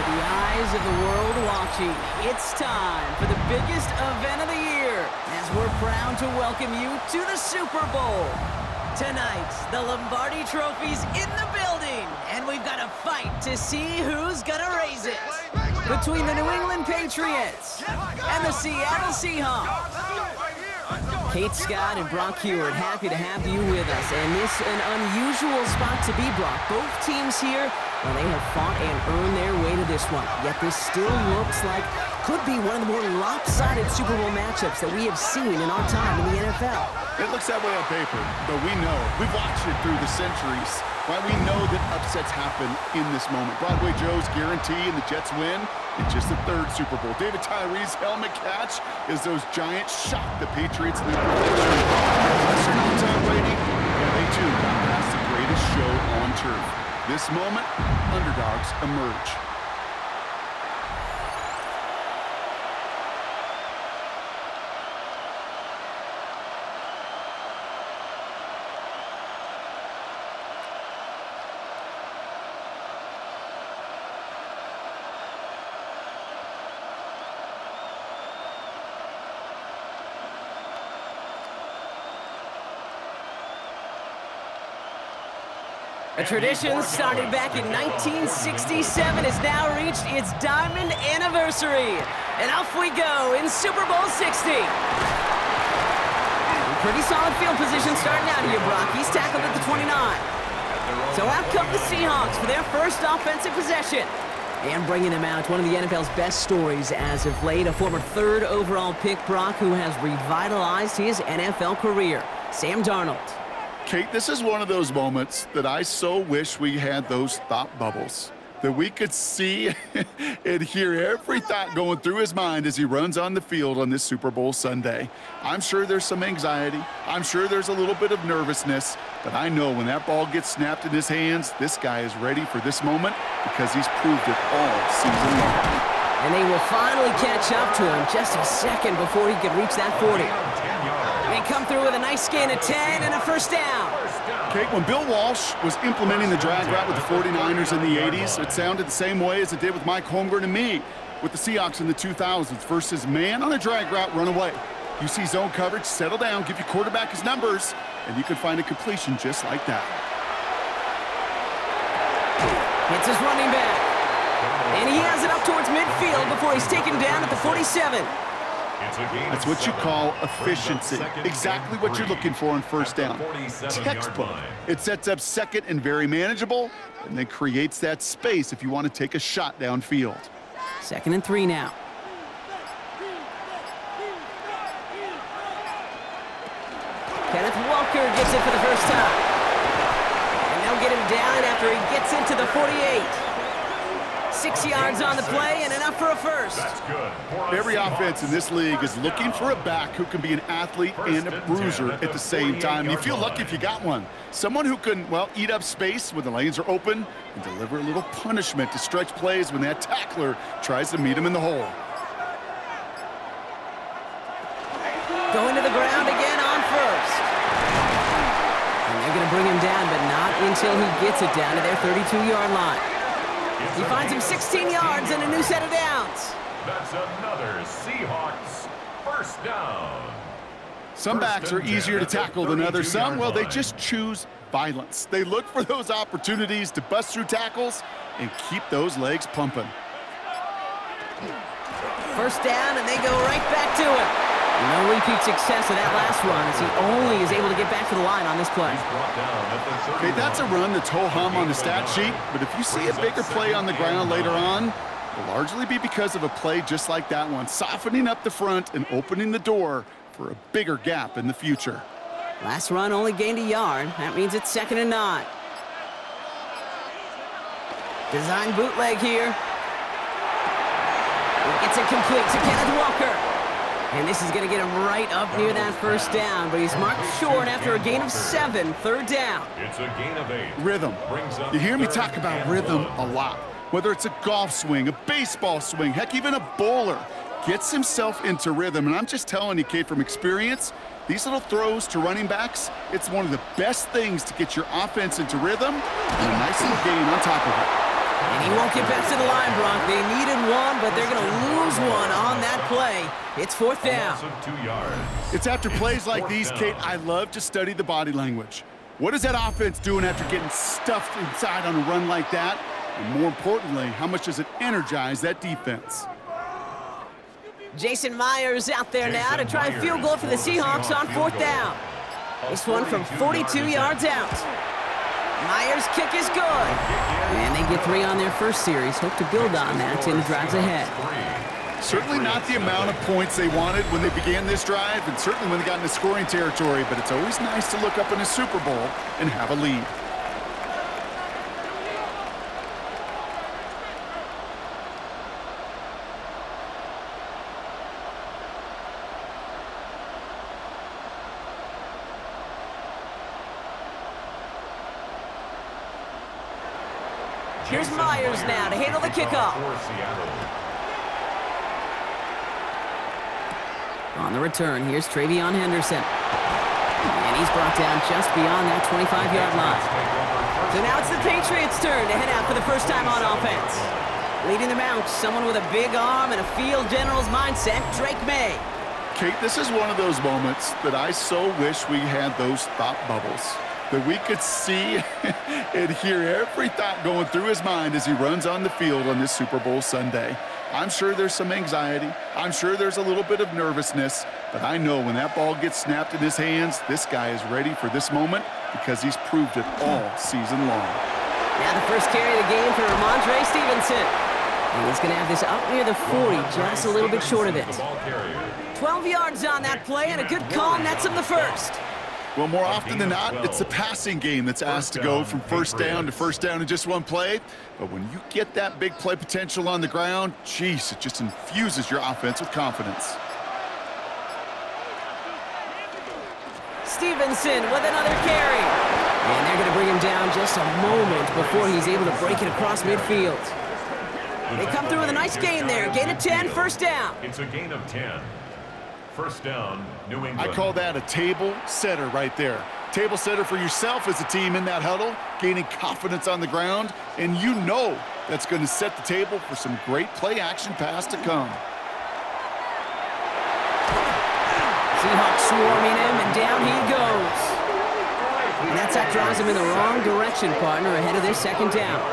With the eyes of the world watching, it's time for the biggest event of the year as we're proud to welcome you to the Super Bowl. Tonight, the Lombardi Trophy's in the building, and we've got a fight to see who's gonna raise it. Between the New England Patriots and the Seattle Seahawks. Kate Scott and Brock Hewitt, happy to have you with us. And this an unusual spot to be, Brock. Both teams here, well, they have fought and earned their way to this one. Yet this still looks like could be one of the more lopsided Super Bowl matchups that we have seen in our time in the NFL. It looks that way on paper, but we know. We've watched it through the centuries. Why we know that upsets happen in this moment. Broadway Joe's guarantee and the Jets win in just the third Super Bowl. David Tyree's helmet catch as those Giants shock the Patriots in their prediction. Unless you're not Tom Brady, yeah, they too got past the greatest show on turf. This moment, underdogs emerge. A tradition started back in 1967 has now reached its diamond anniversary. And off we go in Super Bowl 60. Pretty solid field position starting out here, Brock. He's tackled at the 29. So out come the Seahawks for their first offensive possession. And bringing them out, one of the NFL's best stories as of late, a former third overall pick, Brock, who has revitalized his NFL career, Sam Darnold. Kate, this is one of those moments that I so wish we had those thought bubbles, that we could see and hear every thought going through his mind as he runs on the field on this Super Bowl Sunday. I'm sure there's some anxiety. I'm sure there's a little bit of nervousness, but I know when that ball gets snapped in his hands, this guy is ready for this moment because he's proved it all season long. And they will finally catch up to him just a second before he could reach that 40. They come through with a nice gain of 10 and a first down. Kate, when Bill Walsh was implementing the drag route with the 49ers in the 80s, it sounded the same way as it did with Mike Holmgren and me with the Seahawks in the 2000s versus man on a drag route, run away. You see zone coverage, settle down, give your quarterback his numbers, and you can find a completion just like that. It's his running back. And he has it up towards midfield before he's taken down at the 47. That's what you call efficiency. Exactly what you're looking for on first down. Textbook. It sets up second and very manageable, and then creates that space if you want to take a shot downfield. 2nd and 3 now. Kenneth Walker gets it for the first time. And they'll get him down after he gets into the 48. 6 yards on the play and enough for a first. That's good. Every offense in this league is looking for a back who can be an athlete and a bruiser at the same time. You feel lucky if you got one. Someone who can, well, eat up space when the lanes are open and deliver a little punishment to stretch plays when that tackler tries to meet him in the hole. Going to the ground again on first. And they're going to bring him down, but not until he gets it down to their 32-yard line. He finds him 16 yards and a new set of downs. That's another Seahawks first down. Some backs are easier to tackle than others. Some, well, they just choose violence. They look for those opportunities to bust through tackles and keep those legs pumping. First down, and they go right back to him. No repeat success of that last run as he only is able to get back to the line on this play. Okay, that's a run that's ho-hum on the stat sheet, but if you see a bigger play on the ground later on, it'll largely be because of a play just like that one, softening up the front and opening the door for a bigger gap in the future. Last run only gained a yard. That means it's 2nd and 9. Design bootleg here. He gets it complete to Kenneth Walker. And this is going to get him right up near that first down, but he's marked short after a gain of 7, 3rd down. It's a gain of 8. Rhythm. You hear me talk about rhythm a lot. Whether it's a golf swing, a baseball swing, heck, even a bowler gets himself into rhythm. And I'm just telling you, Kate, from experience, these little throws to running backs, it's one of the best things to get your offense into rhythm and a nice little gain on top of it. And he won't get back to the line, Brock. They needed one, but they're going to lose one on that play. It's fourth down. 2 yards. It's after plays like these, Kate, I love to study the body language. What is that offense doing after getting stuffed inside on a run like that? And more importantly, how much does it energize that defense? Jason Myers out there now to try a field goal for the Seahawks on fourth down. This one from 42 yards out. Myers' kick is good. And they get 3 on their first series. Hope to build on that in the drives ahead. Certainly not the amount of points they wanted when they began this drive, and certainly when they got into scoring territory, but it's always nice to look up in a Super Bowl and have a lead. Here's Myers now to handle the kickoff. On the return, here's Travion Henderson. And he's brought down just beyond that 25-yard line. So now it's the Patriots' turn to head out for the first time on offense. Leading them out, someone with a big arm and a field general's mindset, Drake May. Kate, this is one of those moments that I so wish we had those thought bubbles, that we could see and hear every thought going through his mind as he runs on the field on this Super Bowl Sunday. I'm sure there's some anxiety. I'm sure there's a little bit of nervousness, but I know when that ball gets snapped in his hands, this guy is ready for this moment because he's proved it all season long. Now the first carry of the game for Ramondre Stevenson. And he's going to have this up near the 40, just a little bit short of it. 12 yards on that play, and a good call nets him the first. Well, more often than not, it's the passing game that's asked to go from first down to first down in just one play. But when you get that big play potential on the ground, geez, it just infuses your offense with confidence. Stevenson with another carry. And they're going to bring him down just a moment before he's able to break it across midfield. They come through with a nice gain there. Gain of 10, first down. It's a gain of 10. First down, New England. I call that a table setter right there. Table setter for yourself as a team in that huddle, gaining confidence on the ground, and you know that's going to set the table for some great play-action pass to come. Seahawks swarming him, and down he goes. And that's that drives him in the wrong direction, partner, ahead of their second down.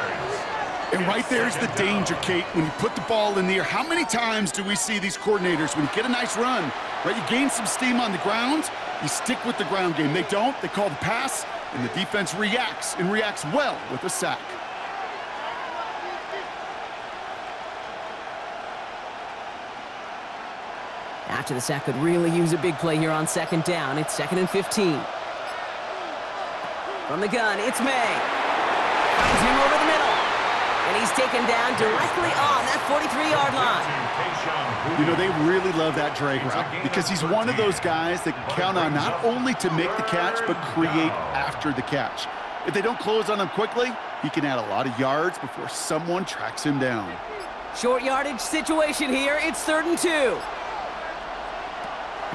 And right there's the danger, Kate, when you put the ball in the air. How many times do we see these coordinators, when you get a nice run, right, you gain some steam on the ground, you stick with the ground game. They don't, they call the pass, and the defense reacts, and reacts well with a sack. After the sack could really use a big play here on second down. It's 2nd and 15. From the gun, it's May. Finds him over the middle. And he's taken down directly on that 43-yard line. You know, they really love that drag route because he's one of those guys that can count on not only to make the catch, but create after the catch. If they don't close on him quickly, he can add a lot of yards before someone tracks him down. Short yardage situation here. It's 3rd and 2.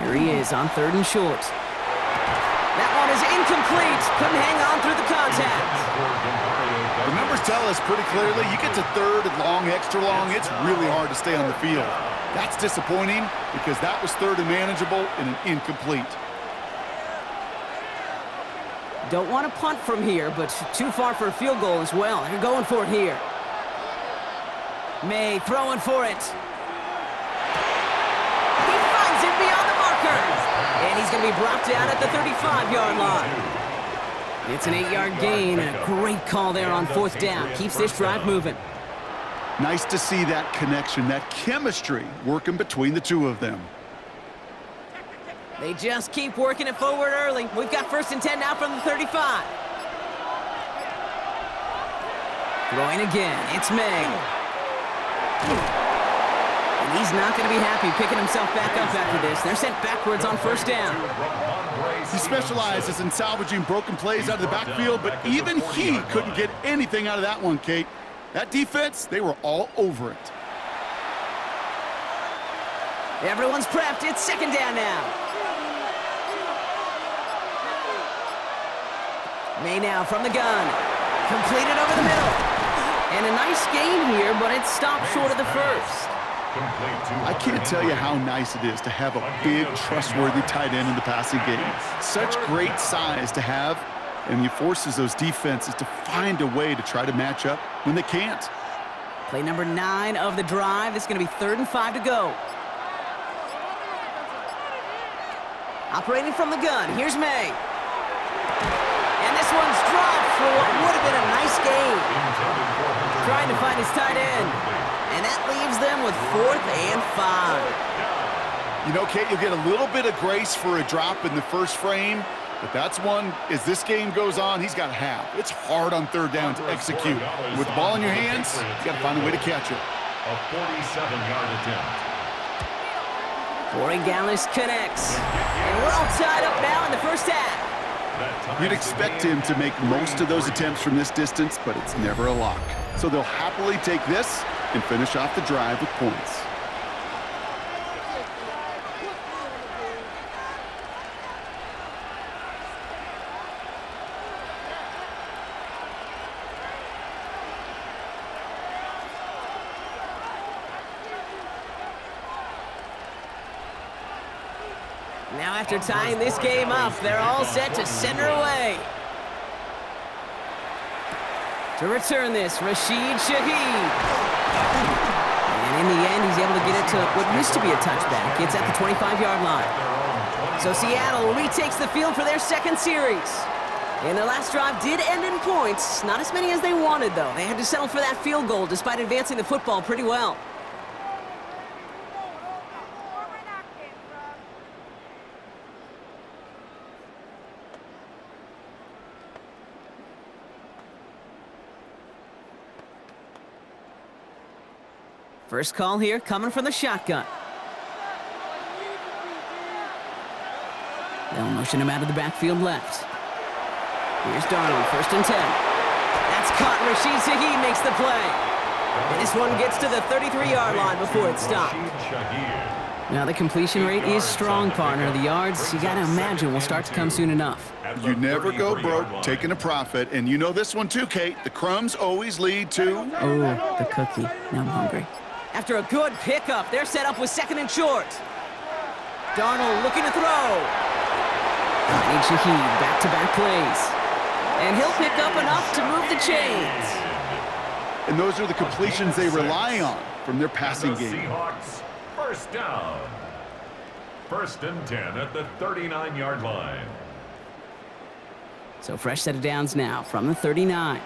Here he is on 3rd and short. That one is incomplete. Couldn't hang on through the contact. The numbers tell us pretty clearly, you get to 3rd and long, extra long, it's really hard to stay on the field. That's disappointing because that was 3rd and manageable and an incomplete. Don't want to punt from here, but too far for a field goal as well. They're going for it here. May throwing for it. He finds it beyond the marker. And he's going to be brought down at the 35-yard line. It's an 8-yard gain, and a great call there on 4th down. Keeps this drive moving. Nice to see that connection, that chemistry working between the two of them. They just keep working it forward early. We've got 1st and 10 now from the 35. Throwing again, it's May. And he's not going to be happy picking himself back up after this. They're sent backwards on 1st down. He specializes in salvaging broken plays out of the backfield, but even he couldn't get anything out of that one, Kate. That defense, they were all over it. Everyone's prepped. It's 2nd down now. May now from the gun. Completed over the middle. And a nice game here, but it stopped short of the first. I can't tell you how nice it is to have a big, trustworthy tight end in the passing game. Such great size to have, and he forces those defenses to find a way to try to match up when they can't. Play number 9 of the drive. It's going to be 3rd and 5 to go. Operating from the gun, here's May. And this one's dropped for what would have been a nice game. Trying to find his tight end. And that leaves them with 4th and 5. You know, Kate, you'll get a little bit of grace for a drop in the first frame, but that's one, as this game goes on, he's got half. It's hard on 3rd down to execute. With the ball in your hands, you got to find a way to catch it. A 47-yard attempt. Corey Gallis connects. And we're all tied up now in the first half. You'd expect him to make most of those attempts from this distance, but it's never a lock. So they'll happily take this and finish off the drive with points. Now after tying this game up, they're all set to send her away. To return this, Rashid Shaheed. And in the end, he's able to get it to what used to be a touchback. It's at the 25-yard line. So Seattle retakes the field for their second series. And their last drive did end in points. Not as many as they wanted, though. They had to settle for that field goal despite advancing the football pretty well. First call here coming from the shotgun. They'll motion him out of the backfield left. Here's Darnold, 1st and 10. That's caught. Rashid Shaheed makes the play. And this one gets to the 33-yard line before it's stopped. Now the completion rate is strong, partner. The yards, you got to imagine, will start to come soon enough. You never go broke taking a profit, and you know this one too, Kate. The crumbs always lead to... Oh, the cookie. Now I'm hungry. After a good pickup, they're set up with 2nd and short. Darnold looking to throw. Finding Shaheed, back-to-back plays. And he'll pick up enough to move the chains. And those are the completions they rely on from their passing game. Seahawks, 1st down. 1st and 10 at the 39-yard line. So fresh set of downs now from the 39.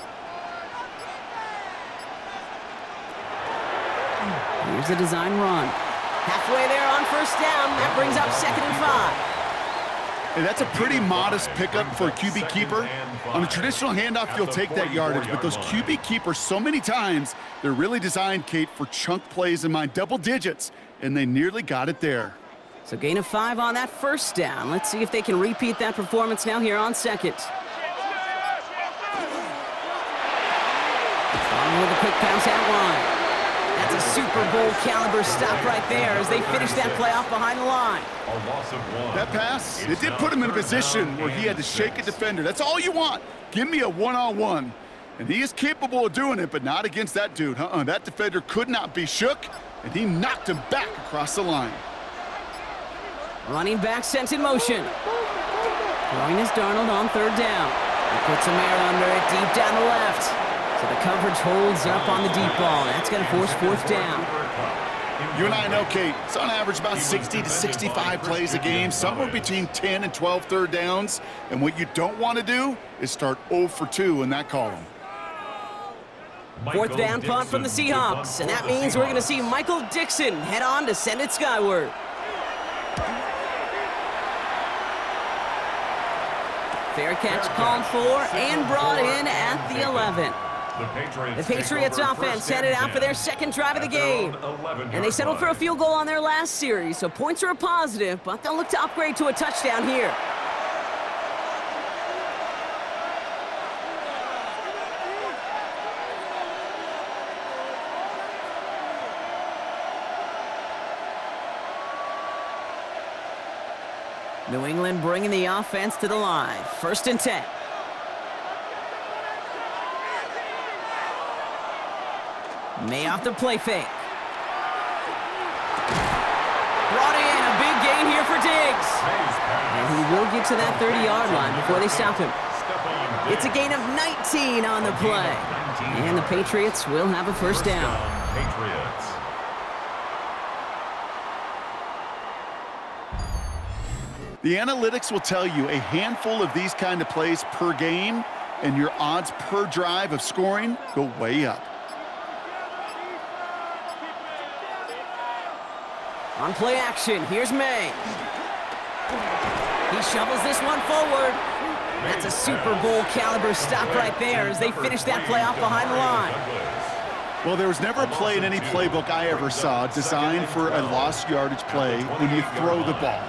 Here's the design run. Halfway there on 1st down. That brings up 2nd and 5. And that's a pretty modest pickup for a QB keeper. On a traditional handoff, you'll take that yardage, but those QB keepers, so many times, they're really designed, Kate, for chunk plays in mind, double digits, and they nearly got it there. So gain of 5 on that 1st down. Let's see if they can repeat that performance now here on 2nd. On with a quick bounce out line. That's a Super Bowl caliber stop right there as they finish that play off behind the line. A loss of 1. That pass, it did put him in a position where he had to shake a defender. That's all you want. Give me a one-on-one. And he is capable of doing it, but not against that dude. That defender could not be shook, and he knocked him back across the line. Running back sent in motion. Throwing is Darnold on 3rd down. He puts some air under it deep down the left. So the coverage holds up on the deep ball. That's going to force 4th down. You and I know, Kate, it's on average about 60 to 65 plays a game, somewhere between 10 and 12 3rd downs. And what you don't want to do is start 0 for 2 in that column. 4th down punt from the Seahawks. And that means we're going to see Michael Dixon head on to send it skyward. Fair catch called for and brought in at the 11. The Patriots offense headed out for their 2nd drive of the game. And they settled for a field goal on their last series, so points are a positive, but they'll look to upgrade to a touchdown here. New England bringing the offense to the line. 1st and 10. May off the play fake. Brought in, a big gain here for Diggs. And he will get to that 30-yard line before they stop him. It's a gain of 19 on the play. And the Patriots will have a first down. Patriots. The analytics will tell you a handful of these kind of plays per game, and your odds per drive of scoring go way up. On play action, here's May. He shovels this one forward. That's a Super Bowl caliber stop right there as they finish that play off behind the line. Well, there was never a play in any playbook I ever saw designed for a lost yardage play when you throw the ball.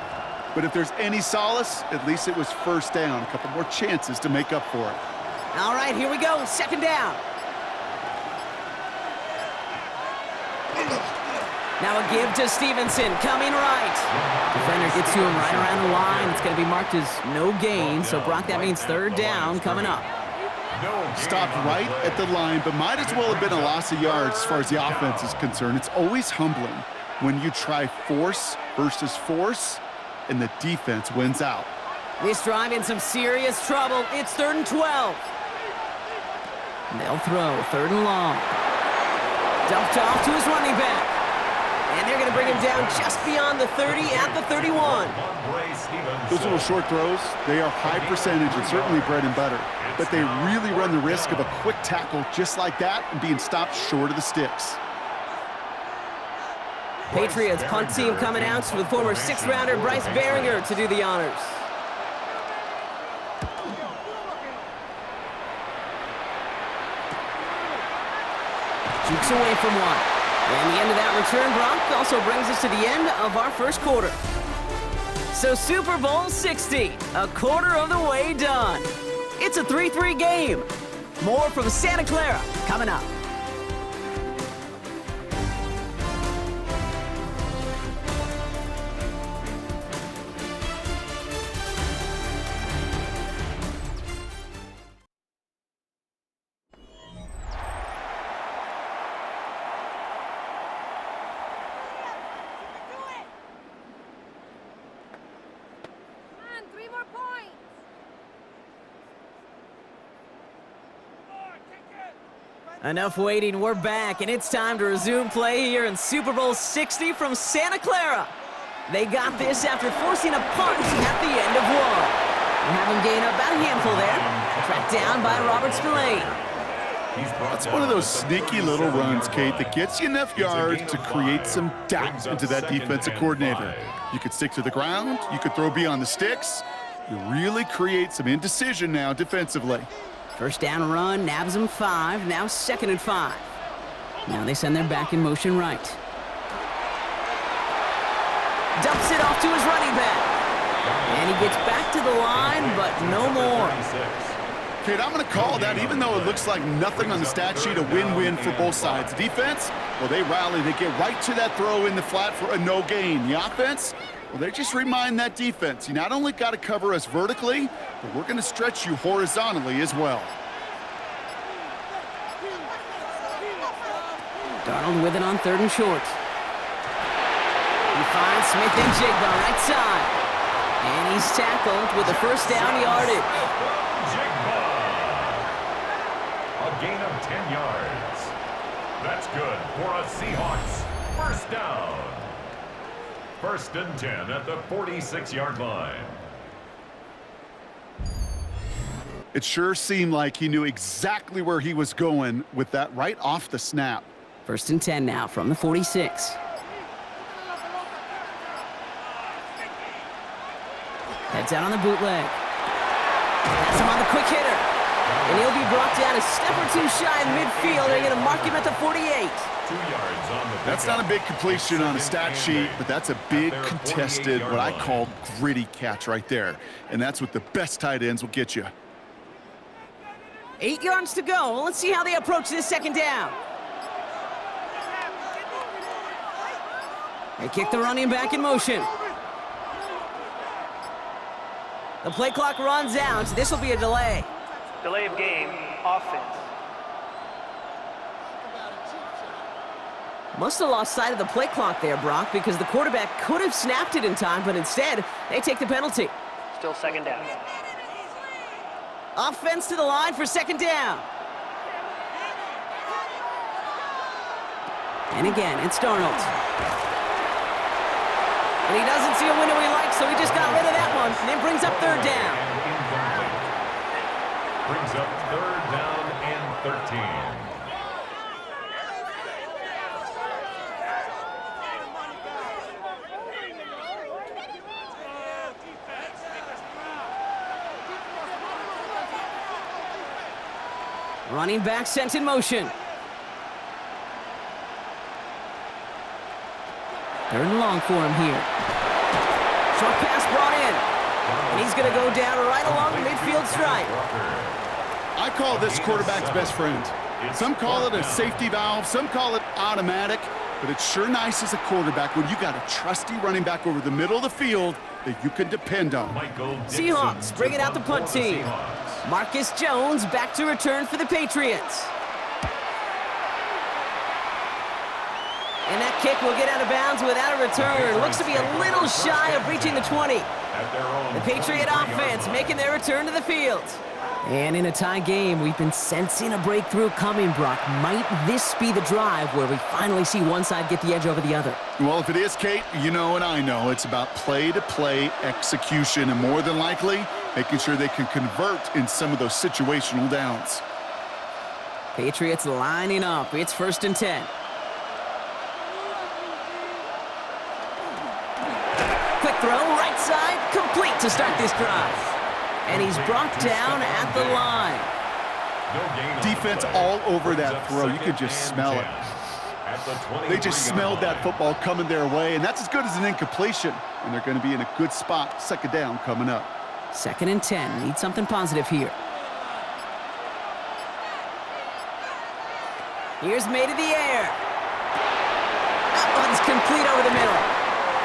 But if there's any solace, at least it was first down. A couple more chances to make up for it. All right, here we go, second down. Now a give to Stevenson, coming right. Defender gets to him right around the line. It's going to be marked as no gain, so Brock, that means third down coming up. Stopped right at the line, but might as well have been a loss of yards as far as the offense is concerned. It's always humbling when you try force versus force, and the defense wins out. This drive in some serious trouble. It's 3rd and 12. They'll throw, 3rd and long. Dumped off to his running back. And they're going to bring him down just beyond the 30 at the 31. Those little short throws, they are high percentage and certainly bread and butter. But they really run the risk of a quick tackle just like that and being stopped short of the sticks. Patriots punt team coming out with former 6th-rounder Bryce Behringer to do the honors. Jukes away from one. And the end of that return, Brock, also brings us to the end of our first quarter. So Super Bowl 60, a quarter of the way done. It's a 3-3 game. More from Santa Clara coming up. Enough waiting, we're back, and it's time to resume play here in Super Bowl 60 from Santa Clara. They got this after forcing a punt at the end of one. And having gained about a handful there, tracked down by Robert Spillane. That's one of those sneaky little runs, Kate, that gets you enough yards to create some doubt into that defensive coordinator. You could stick to the ground, you could throw beyond the sticks. You really create some indecision now defensively. First down run, nabs him 5, now 2nd and 5. Now they send their back in motion right. Dumps it off to his running back. And he gets back to the line, but no more. Kate, I'm going to call that, even though it looks like nothing on the stat sheet, a win-win for both sides. Defense, well, they rally. They get right to that throw in the flat for a no gain. The offense, well, they just remind that defense, you not only got to cover us vertically, but we're going to stretch you horizontally as well. Darnold with it on 3rd and short. He finds Smith-Njigba right side. And he's tackled with the first down yardage. A gain of 10 yards. That's good for a Seahawks first down. 1st and 10 at the 46-yard line. It sure seemed like he knew exactly where he was going with that right off the snap. 1st and 10 now from the 46. Heads out on the bootleg. That's him on the quick hitter. And he'll be brought down a step or two shy of midfield. They're going to mark him at the 48. 2 yards on the That's not a big completion on a stat sheet, but that's a big contested, what I call gritty catch right there. And that's what the best tight ends will get you. 8 yards to go. Well, let's see how they approach this 2nd down. They kick the running back in motion. The play clock runs out. This will be a delay. Delay of game, offense. Must have lost sight of the play clock there, Brock, because the quarterback could have snapped it in time, but instead, they take the penalty. Still second down. Offense to the line for second down. And again, it's Darnold. And he doesn't see a window he likes, so he just got rid of that one, and then brings up third down. Brings up third down and 13. Running back sent in motion. Third and long for him here. Short pass brought in. And he's going to go down right along the midfield stripe. I call this quarterback's best friend. Some call it a safety valve, some call it automatic, but it's sure nice as a quarterback when you got a trusty running back over the middle of the field that you can depend on. Seahawks bring it out the punt team. Marcus Jones back to return for the Patriots. And that kick will get out of bounds without a return. Looks to be a little shy of reaching the 20. The Patriot offense making their return to the field. And in a tie game, we've been sensing a breakthrough coming, Brock. Might this be the drive where we finally see one side get the edge over the other? Well, if it is, Kate, you know and I know it's about play-to-play execution, and more than likely, making sure they can convert in some of those situational downs. Patriots lining up. It's 1st and 10. Quick throw, right side, complete to start this drive. And he's brought down at the line. Defense all over that throw. You could just smell it. They just smelled that football coming their way, and that's as good as an incompletion. And they're going to be in a good spot. 2nd down coming up. 2nd and 10. Need something positive here. Here's made in the air. That one's complete over the middle.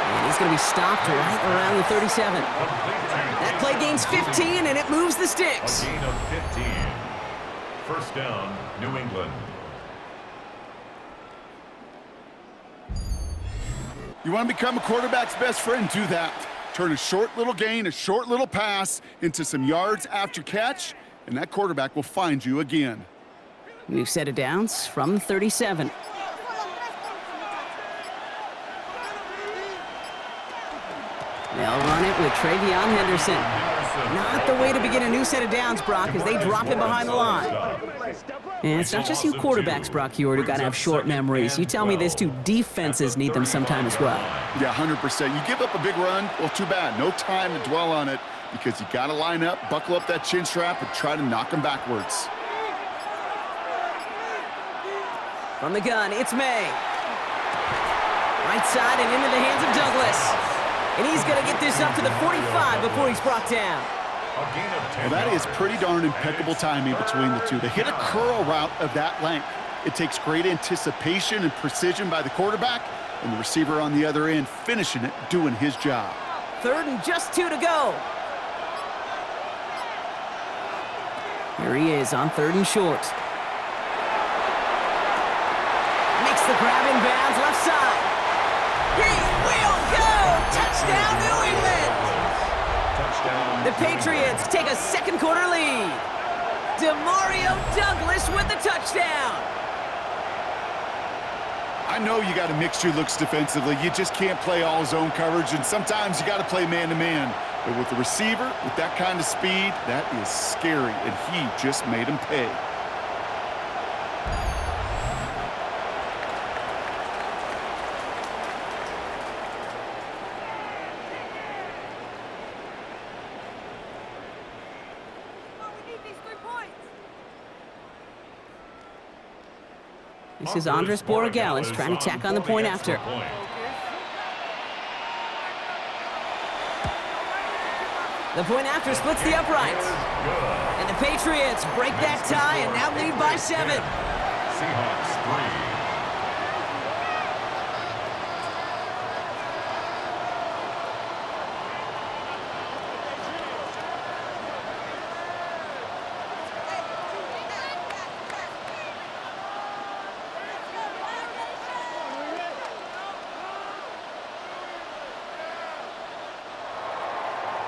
And he's going to be stopped right around the 37. That play gains 15, and it moves the sticks. A gain of 15. 1st down, New England. You want to become a quarterback's best friend? Do that. Turn a short little gain, a short little pass into some yards after catch, and that quarterback will find you again. We've set it downs from the 37. They'll run it with Travion Henderson. Not the way to begin a new set of downs, Brock, as they drop him behind the line. And it's not just you quarterbacks, Brock Heward, who got to have short memories. You tell me this too, defenses need them sometime as well. Yeah, 100%. You give up a big run, well, too bad. No time to dwell on it because you got to line up, buckle up that chin strap, and try to knock them backwards. From the gun, it's May. Right side and into the hands of Douglas. And he's going to get this up to the 45 before he's brought down. Well, that is pretty darn impeccable timing between the two. They hit a curl route of that length. It takes great anticipation and precision by the quarterback, and the receiver on the other end finishing it, doing his job. 3rd and just 2 to go. Here he is on 3rd and short. Makes the grab in bounds, left side. He will go! Touchdown, New England! Touchdown. The Patriots take a 2nd quarter lead. Demario Douglas with the touchdown. I know you got to mix your looks defensively. You just can't play all zone coverage, and sometimes you got to play man-to-man. But with the receiver, with that kind of speed, that is scary, and he just made him pay. This is Andres Borregales trying to tack on the point after. The point after splits the uprights. And the Patriots break that tie and now lead by 7. Seahawks 3.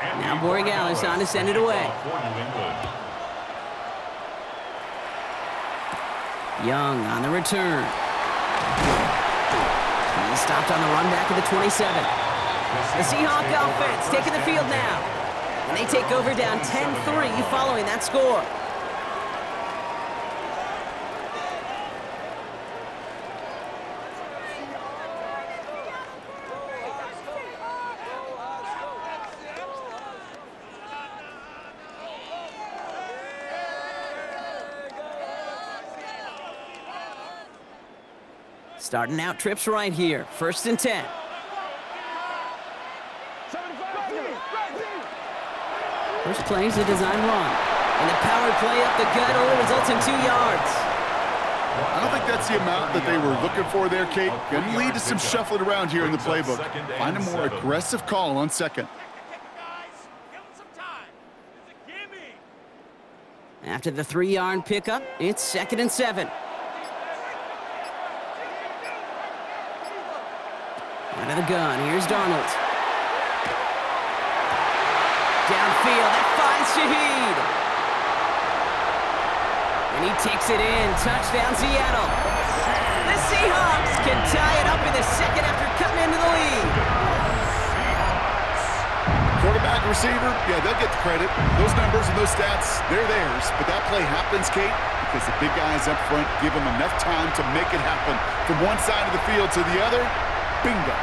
Now Borregales on to send it away. Young on the return. He's stopped on the run back of the 27. The Seahawk offense taking the field now. And they take over down 10-3 following that score. Starting out trips right here. 1st and 10. First play is a design run. And the power play up the gut only results in 2 yards. I don't think that's the amount that they were looking for there, Kate. Going to lead to some shuffling around here in the playbook. Find a more aggressive call on 2nd. After the 3-yard pickup, it's 2nd and 7. Out of the gun, here's Donald. Downfield, that finds Shaheed. And he takes it in, touchdown Seattle. The Seahawks can tie it up in the 2nd after cutting into the lead. Quarterback, receiver, yeah, they'll get the credit. Those numbers and those stats, they're theirs. But that play happens, Kate, because the big guys up front give them enough time to make it happen. From one side of the field to the other, bingo.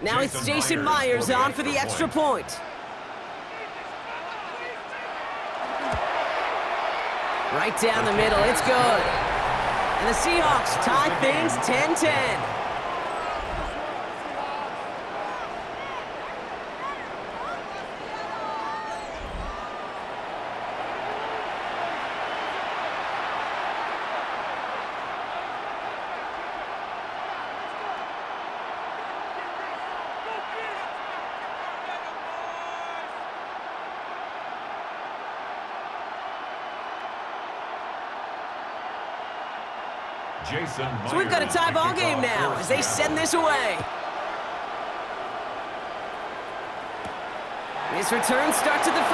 Now it's Jason Myers on for the extra point. Right down the middle, it's good. And the Seahawks tie things 10-10. So we've got a tie ball game now as they send this away. This return starts at the 5.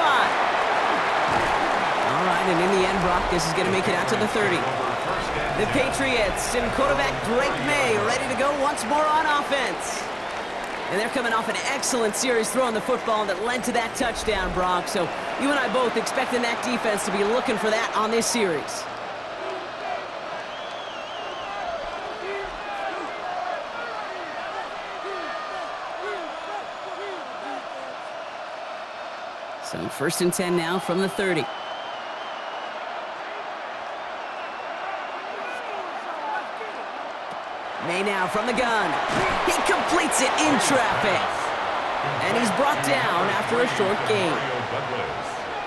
All right, and in the end, Brock, this is going to make it out to the 30. The Patriots and quarterback Drake May ready to go once more on offense. And they're coming off an excellent series throwing the football that led to that touchdown, Brock. So you and I both expecting that defense to be looking for that on this series. So 1st and 10 now from the 30. May now from the gun. He completes it in traffic. And he's brought down after a short gain.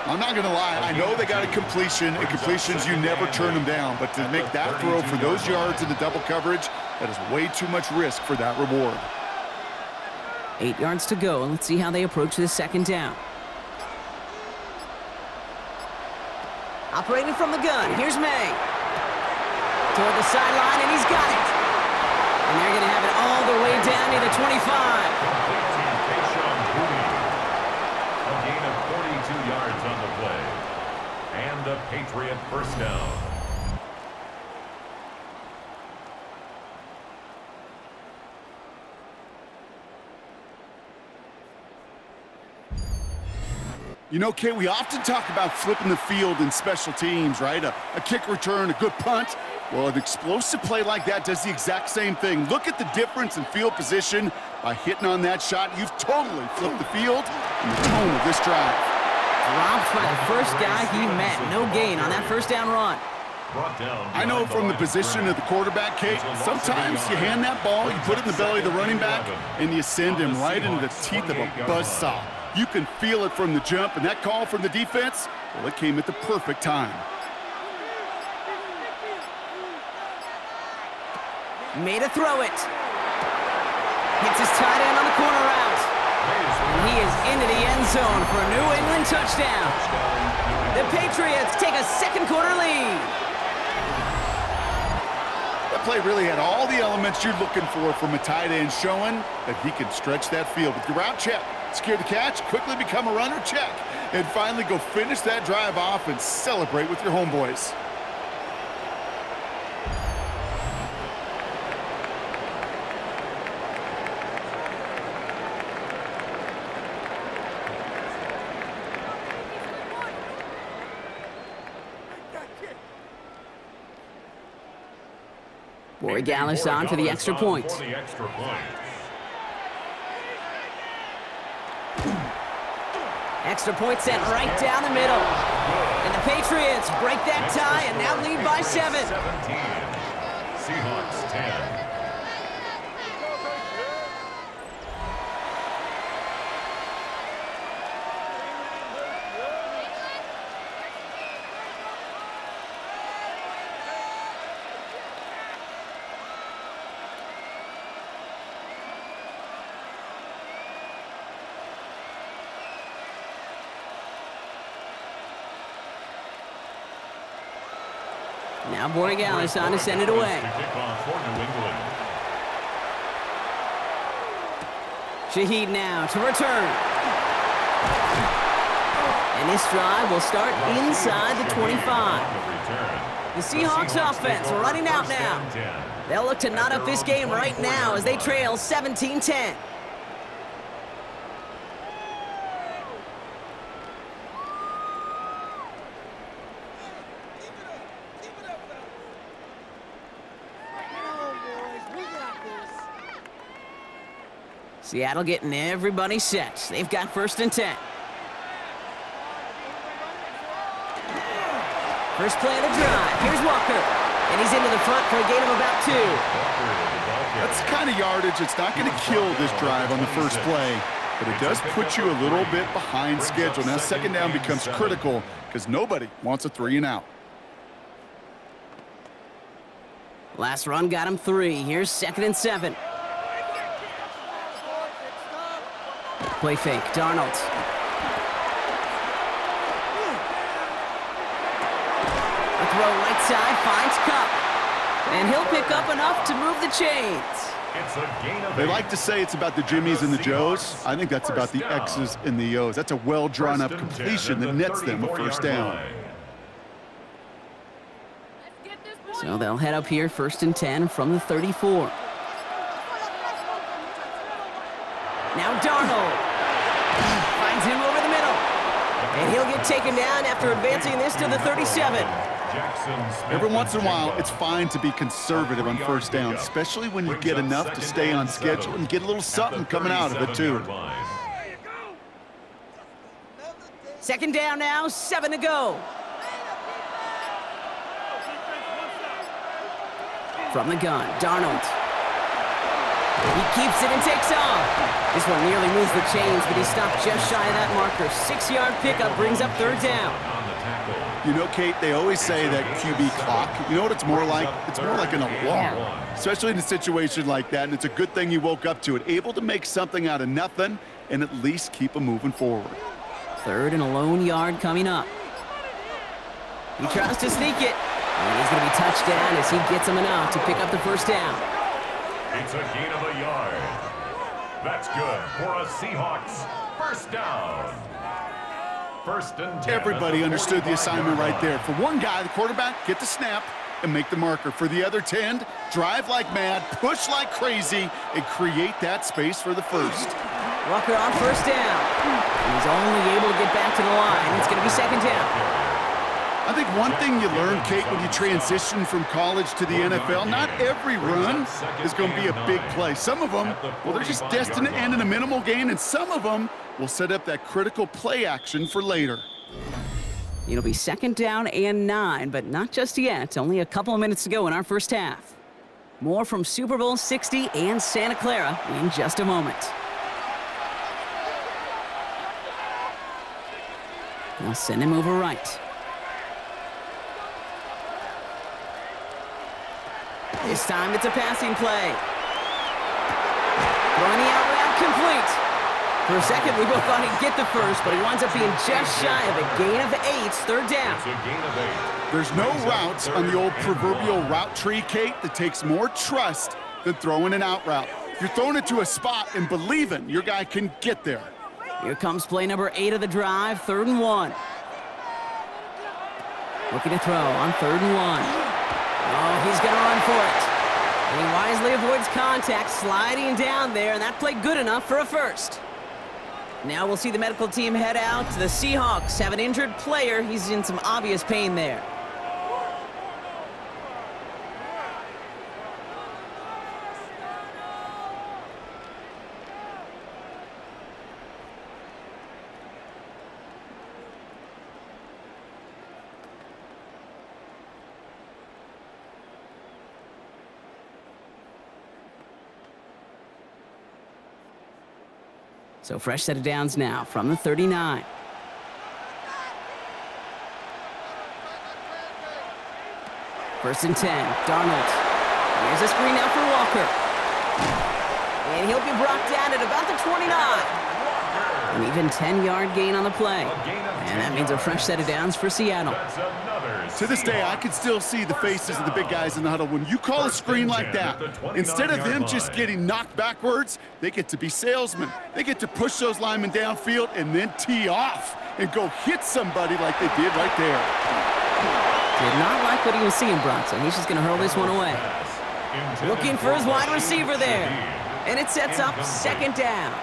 I'm not going to lie. I know they got a completion, and completions, you never turn them down. But to make that throw for those yards in the double coverage, that is way too much risk for that reward. 8 yards to go. Let's see how they approach this 2nd down. Operating from the gun, here's May. Toward the sideline, and he's got it. And they're going to have it all the way down to the 25. A gain of 42 yards on the play. And a Patriot 1st down. You know, Kate, we often talk about flipping the field in special teams, right? A kick return, a good punt. Well, an explosive play like that does the exact same thing. Look at the difference in field position. By hitting on that shot, you've totally flipped the field and the tone of this drive. Dropped by the first guy he met. No gain on that 1st down run. I know from the position of the quarterback, Kate, sometimes you hand that ball, you put it in the belly of the running back, and you send him right into the teeth of a buzzsaw. You can feel it from the jump, and that call from the defense, well, it came at the perfect time. Made a throw it. Hits his tight end on the corner route. And he is into the end zone for a New England touchdown. The Patriots take a second quarter lead. That play really had all the elements you're looking for from a tight end, showing that he can stretch that field with your route check, secure the catch, quickly become a runner check, and finally go finish that drive off and celebrate with your homeboys. Borregales on for the extra point. Extra point sent right down the middle. And the Patriots break that tie and now lead by 7. 17. Seahawks 10. Now Borregales on to send it away. Shaheed now to return. And this drive will start inside the 25. The Seahawks offense running out now. They'll look to knot up this game right now as they trail 17-10. Seattle getting everybody set. They've got 1st and 10. First play of the drive. Here's Walker. And he's into the front for a gain of about 2. That's the kind of yardage that's not going to kill this drive on the first play, but it does put you a little bit behind schedule. Now second down becomes critical because nobody wants a 3 and out. Last run got him 3. Here's 2nd and 7. Play fake, Darnold. A throw right side, finds Cup. And he'll pick up enough to move the chains. It's a gain of 8. They like to say it's about the Jimmies and the Joes. I think that's about the X's and the O's. That's a well-drawn-up completion that nets them a first down. So they'll head up here 1st and 10 from the 34. Now Darnold. Finds him over the middle. And he'll get taken down after advancing this to the 37. Every once in a while, it's fine to be conservative on first down, especially when you get enough to stay on schedule and get a little something coming out of it, too. 2nd down now, 7 to go. From the gun, Darnold. He keeps it and takes off. This one nearly moves the chains, but he stopped just shy of that marker. 6-yard pickup brings up 3rd down. You know, Kate, they always say that QB clock. You know what it's more like? It's more like an alarm, especially in a situation like that, and it's a good thing you woke up to it. Able to make something out of nothing and at least keep them moving forward. 3rd and a lone yard coming up. He tries to sneak it, and he's going to be touched down as he gets him enough to pick up the 1st down. It's a gain of a yard. That's good for a Seahawks 1st down. 1st and 10. Everybody understood the assignment right there. For one guy, the quarterback, get the snap and make the marker. For the other 10, drive like mad, push like crazy, and create that space for the 1st. Walker on 1st down. He's only able to get back to the line. It's going to be 2nd down. I think one thing you learn, Kate, when you transition from college to the NFL, not every run is going to be a big play. Some of them, well, they're just destined to end in a minimal gain, and some of them will set up that critical play action for later. It'll be 2nd down and 9, but not just yet. Only a couple of minutes to go in our first half. More from Super Bowl 60 and Santa Clara in just a moment. They'll send him over right. This time it's a passing play. Throwing the out route complete. For a second, we both thought he'd get the first, but he winds up being just shy of a gain of 8, third down. It's a gain of 8. There's no routes on the old proverbial route tree, Kate, that takes more trust than throwing an out route. You're throwing it to a spot and believing your guy can get there. Here comes play number 8 of the drive, 3rd and 1. Looking to throw on 3rd and 1. Oh, he's going to run for it. And he wisely avoids contact, sliding down there, and that played good enough for a first. Now we'll see the medical team head out. The Seahawks have an injured player. He's in some obvious pain there. So fresh set of downs now from the 39. First and 10, Darnold. Here's a screen now for Walker. And he'll be brought down at about the 29. An even 10-yard gain on the play. And that means a fresh set of downs for Seattle. To this day, I can still see the faces of the big guys in the huddle. When you call a screen like that, instead of them just getting knocked backwards, they get to be salesmen. They get to push those linemen downfield and then tee off and go hit somebody like they did right there. Did not like what he was seeing, Bronson. He's just going to hurl this one away. Looking for his wide receiver there. And it sets up 2nd down.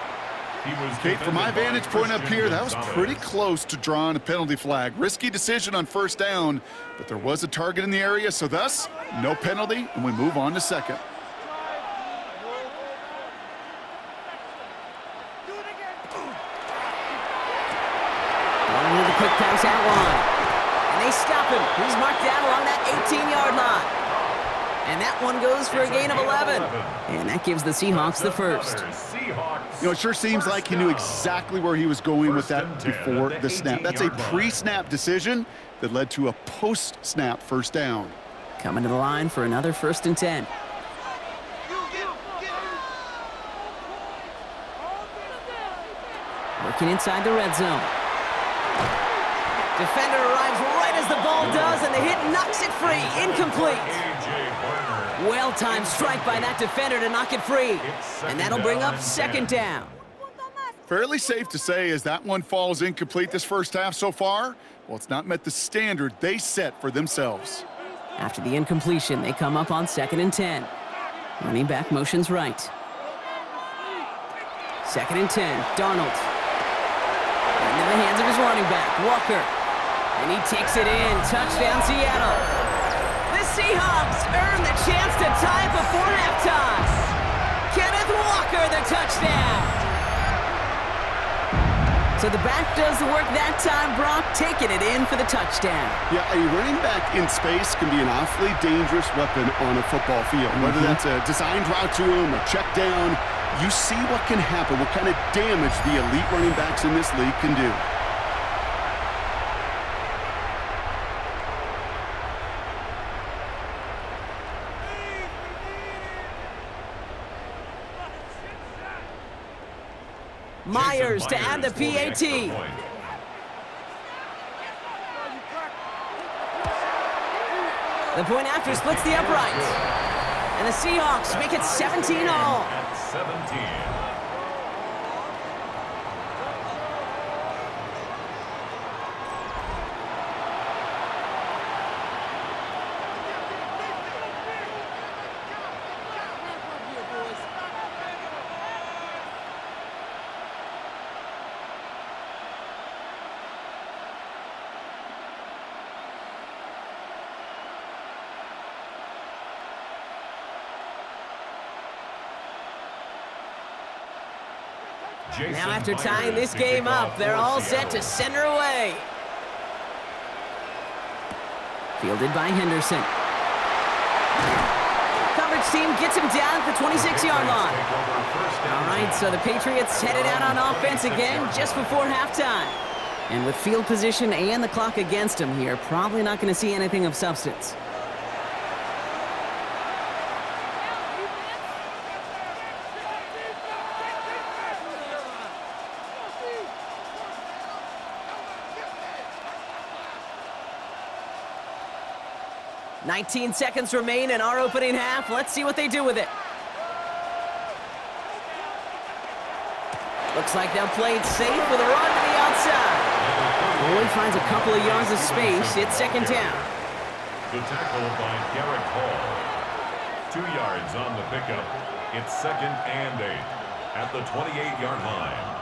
Kate, from my vantage point up here, that was pretty close to drawing a penalty flag. Risky decision on 1st down, but there was a target in the area, so thus, no penalty, and we move on to 2nd. With a quick pass out wide. And they stop him. He's marked down along that 18-yard line. And that one goes for a gain of 11. And that gives the Seahawks the first. You know, it sure seems like he knew exactly where he was going with that before the snap. That's a pre-snap decision that led to a post-snap 1st down. Coming to the line for another 1st and 10. Working inside the red zone. Defender arrives right as the ball does, and the hit knocks it free. Incomplete. Well-timed strike by that defender to knock it free. And that'll bring up 2nd down. Fairly safe to say as that one falls incomplete this 1st half so far, well, it's not met the standard they set for themselves. After the incompletion, they come up on 2nd and 10. Running back motions right. 2nd and 10, Darnold. Into the hands of his running back, Walker. And he takes it in. Touchdown, Seattle. The Seahawks earn the chance to tie before halftime. Kenneth Walker, the touchdown. So the back does the work that time, Brock, taking it in for the touchdown. Yeah, a running back in space can be an awfully dangerous weapon on a football field. Whether that's a designed route to him or check down, you see what can happen, what kind of damage the elite running backs in this league can do. Myers to add the PAT. The point after splits the uprights. And the Seahawks make it 17-all. 17. Now after tying this game up, they're all set to send her away. Fielded by Henderson. Coverage team gets him down at the 26-yard line. All right, so the Patriots headed out on offense again just before halftime. And with field position and the clock against him here, probably not going to see anything of substance. 19 seconds remain in our opening half. Let's see what they do with it. Looks like they'll play it safe with a run to the outside. Bowen finds a couple of yards of space. It's second down. The tackle by Garrett Hall. 2 yards on the pickup. It's 2nd and 8 at the 28-yard line.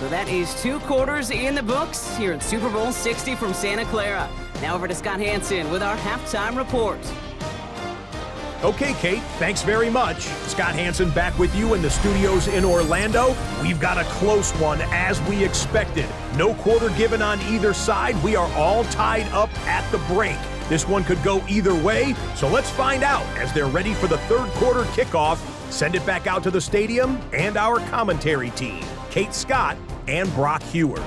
So that is 2 quarters in the books here in Super Bowl 60 from Santa Clara. Now over to Scott Hansen with our halftime report. Okay, Kate, thanks very much. Scott Hansen back with you in the studios in Orlando. We've got a close one as we expected. No quarter given on either side. We are all tied up at the break. This one could go either way, so let's find out as they're ready for the third quarter kickoff. Send it back out to the stadium and our commentary team, Kate Scott and Brock Hewer.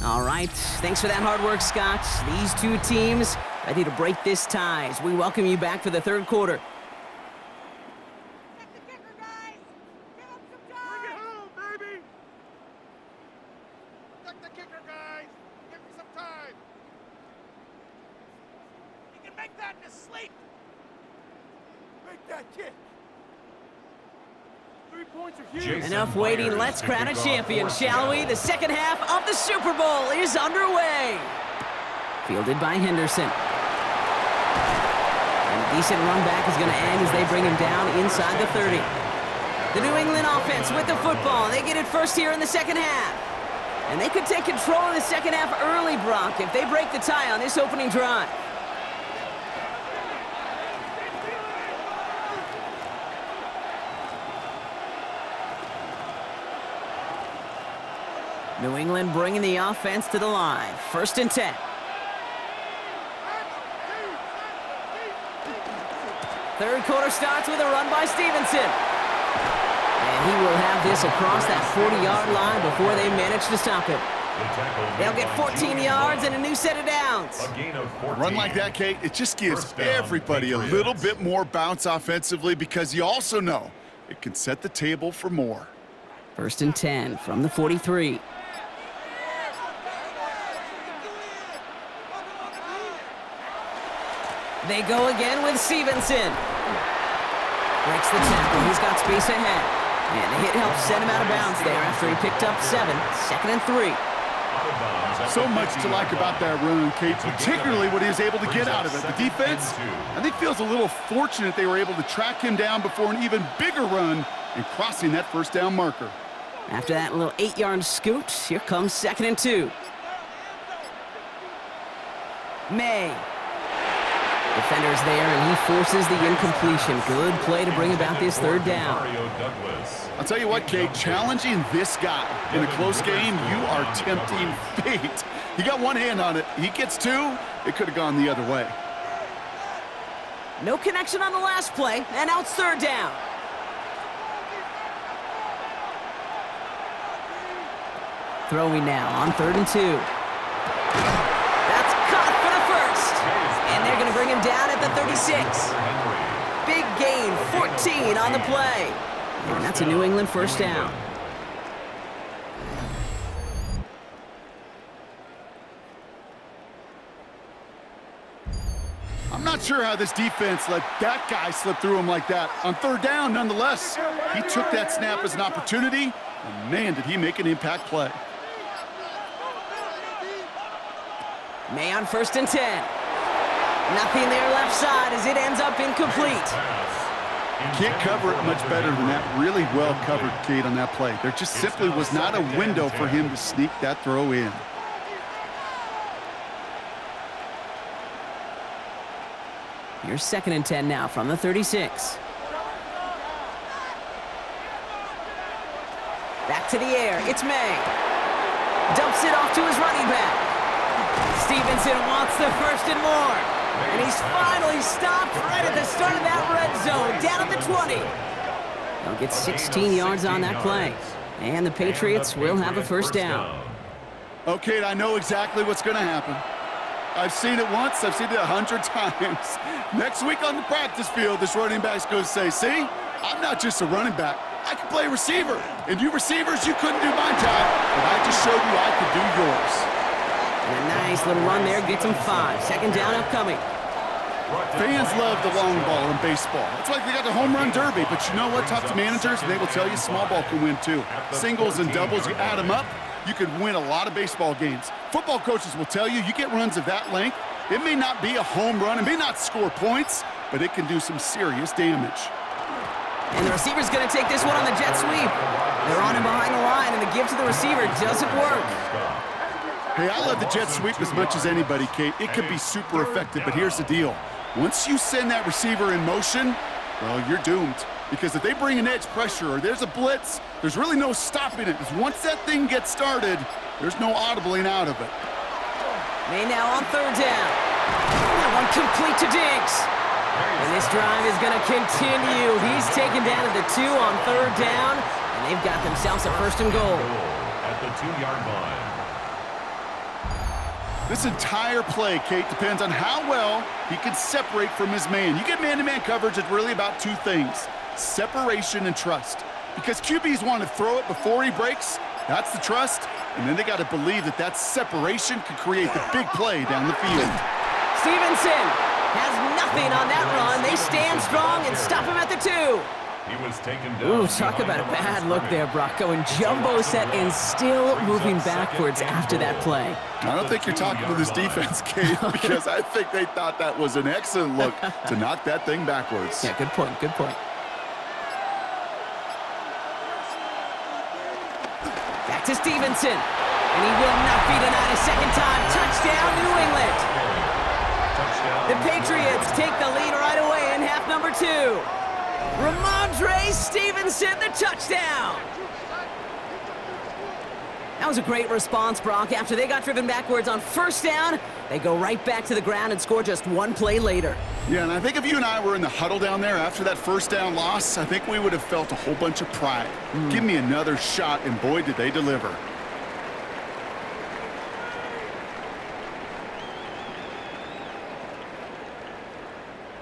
All right, thanks for that hard work, Scott. These 2 teams ready to break this tie as we welcome you back for the third quarter. Check the kicker, guys! Give him some time! Bring it home, baby! Check the kicker, guys! Give him some time! You can make that in his sleep! Make that kick! 3 points are huge! Enough waiting, let's crown a champion, shall we? The second half of the Super Bowl is underway. Fielded by Henderson. And a decent run back is going to end as they bring him down inside the 30. The New England offense with the football. They get it first here in the second half. And they could take control of the second half early, Brock, if they break the tie on this opening drive. New England bringing the offense to the line. 1st and 10. Third quarter starts with a run by Stevenson. And he will have this across that 40-yard line before they manage to stop him. They'll get 14 yards and a new set of downs. A run like that, Kate, it just gives everybody a little bit more bounce offensively because you also know it can set the table for more. 1st and 10 from the 43. They go again with Stevenson. Breaks the tackle. He's got space ahead. And the hit helps send him out of bounds there after he picked up 7. 2nd and 3. So much to like about that run, Kate, particularly what he was able to get out of it. The defense, I think, feels a little fortunate they were able to track him down before an even bigger run and crossing that first down marker. After that little 8-yard scoot, here comes 2nd and 2. May. Defender's there, and he forces the incompletion. Good play to bring about this third down. I'll tell you what, Kate, challenging this guy in a close game, you are tempting fate. He got one hand on it. He gets 2. It could have gone the other way. No connection on the last play, and now it's 3rd down. Throwing now on 3rd and 2. That's caught for the first. And they're going to bring him down at the 36. Big gain, 14 on the play. And that's a New England first down. I'm not sure how this defense let that guy slip through him like that. On 3rd down, nonetheless, he took that snap as an opportunity, and man, did he make an impact play. May on 1st and 10. Nothing there left side as it ends up incomplete. Can't cover it much better than that. Really well covered, Kate, on that play. There just simply was not a window for him to sneak that throw in. Here's 2nd and 10 now from the 36. Back to the air. It's May. Dumps it off to his running back. Stevenson wants the 1st and more. And he's finally stopped right at the start of that red zone, down at the 20. They'll get 16 yards on that play. And the Patriots will have a first down. Okay, I know exactly what's going to happen. I've seen it once. I've seen it 100 times. Next week on the practice field, this running back's going to say, see, I'm not just a running back. I can play receiver. And you receivers, you couldn't do my job, but I just showed you I could do yours. And a nice little run there gets him 5. Second down upcoming. Fans love the long ball in baseball. It's like they got the home run derby, but you know what? Talk to managers, and they will tell you small ball can win too. Singles and doubles, you add them up, you could win a lot of baseball games. Football coaches will tell you, you get runs of that length, it may not be a home run, it may not score points, but it can do some serious damage. And the receiver's going to take this one on the jet sweep. They're on him behind the line, and the give to the receiver doesn't work. Hey, I love the jet sweep as much as anybody, Kate. It can be super effective, but here's the deal. Once you send that receiver in motion, well, you're doomed. Because if they bring an edge pressure or there's a blitz, there's really no stopping it. Because once that thing gets started, there's no audibling out of it. May now on third down. That one complete to Diggs. And this drive is going to continue. He's taken down at the 2 on third down, and they've got themselves a first and goal. At the 2-yard line. This entire play, Kate, depends on how well he can separate from his man. You get man-to-man coverage, it's really about two things, separation and trust. Because QBs want to throw it before he breaks, that's the trust, and then they got to believe that that separation can create the big play down the field. Stevenson has nothing on that run. They stand strong and stop him at the 2. He was taken down. Ooh, talk about a bad look there, Brock. Going jumbo set and still moving backwards after that play. I don't think you're talking to this defense, Kate, because I think they thought that was an excellent look to knock that thing backwards. Yeah, good point, good point. Back to Stevenson. And he will not be denied a second time. Touchdown, New England. The Patriots take the lead right away in half number 2. Ramondre Stevenson, the touchdown. That was a great response, Brock. After they got driven backwards on first down, they go right back to the ground and score just one play later. Yeah, and I think if you and I were in the huddle down there after that first down loss, I think we would have felt a whole bunch of pride. Give me another shot, and boy, did they deliver.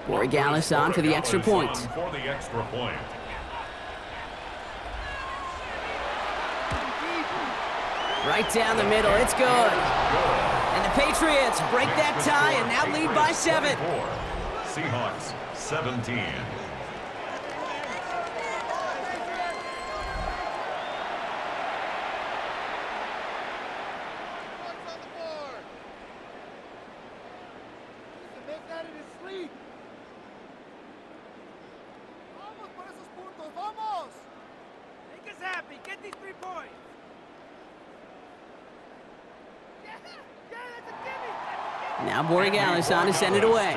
Borregales on for the extra point. Right down the middle, it's good. And the Patriots break that tie and now lead by 7. Seahawks 17. Get these 3 points! Now Borregales on to send it away.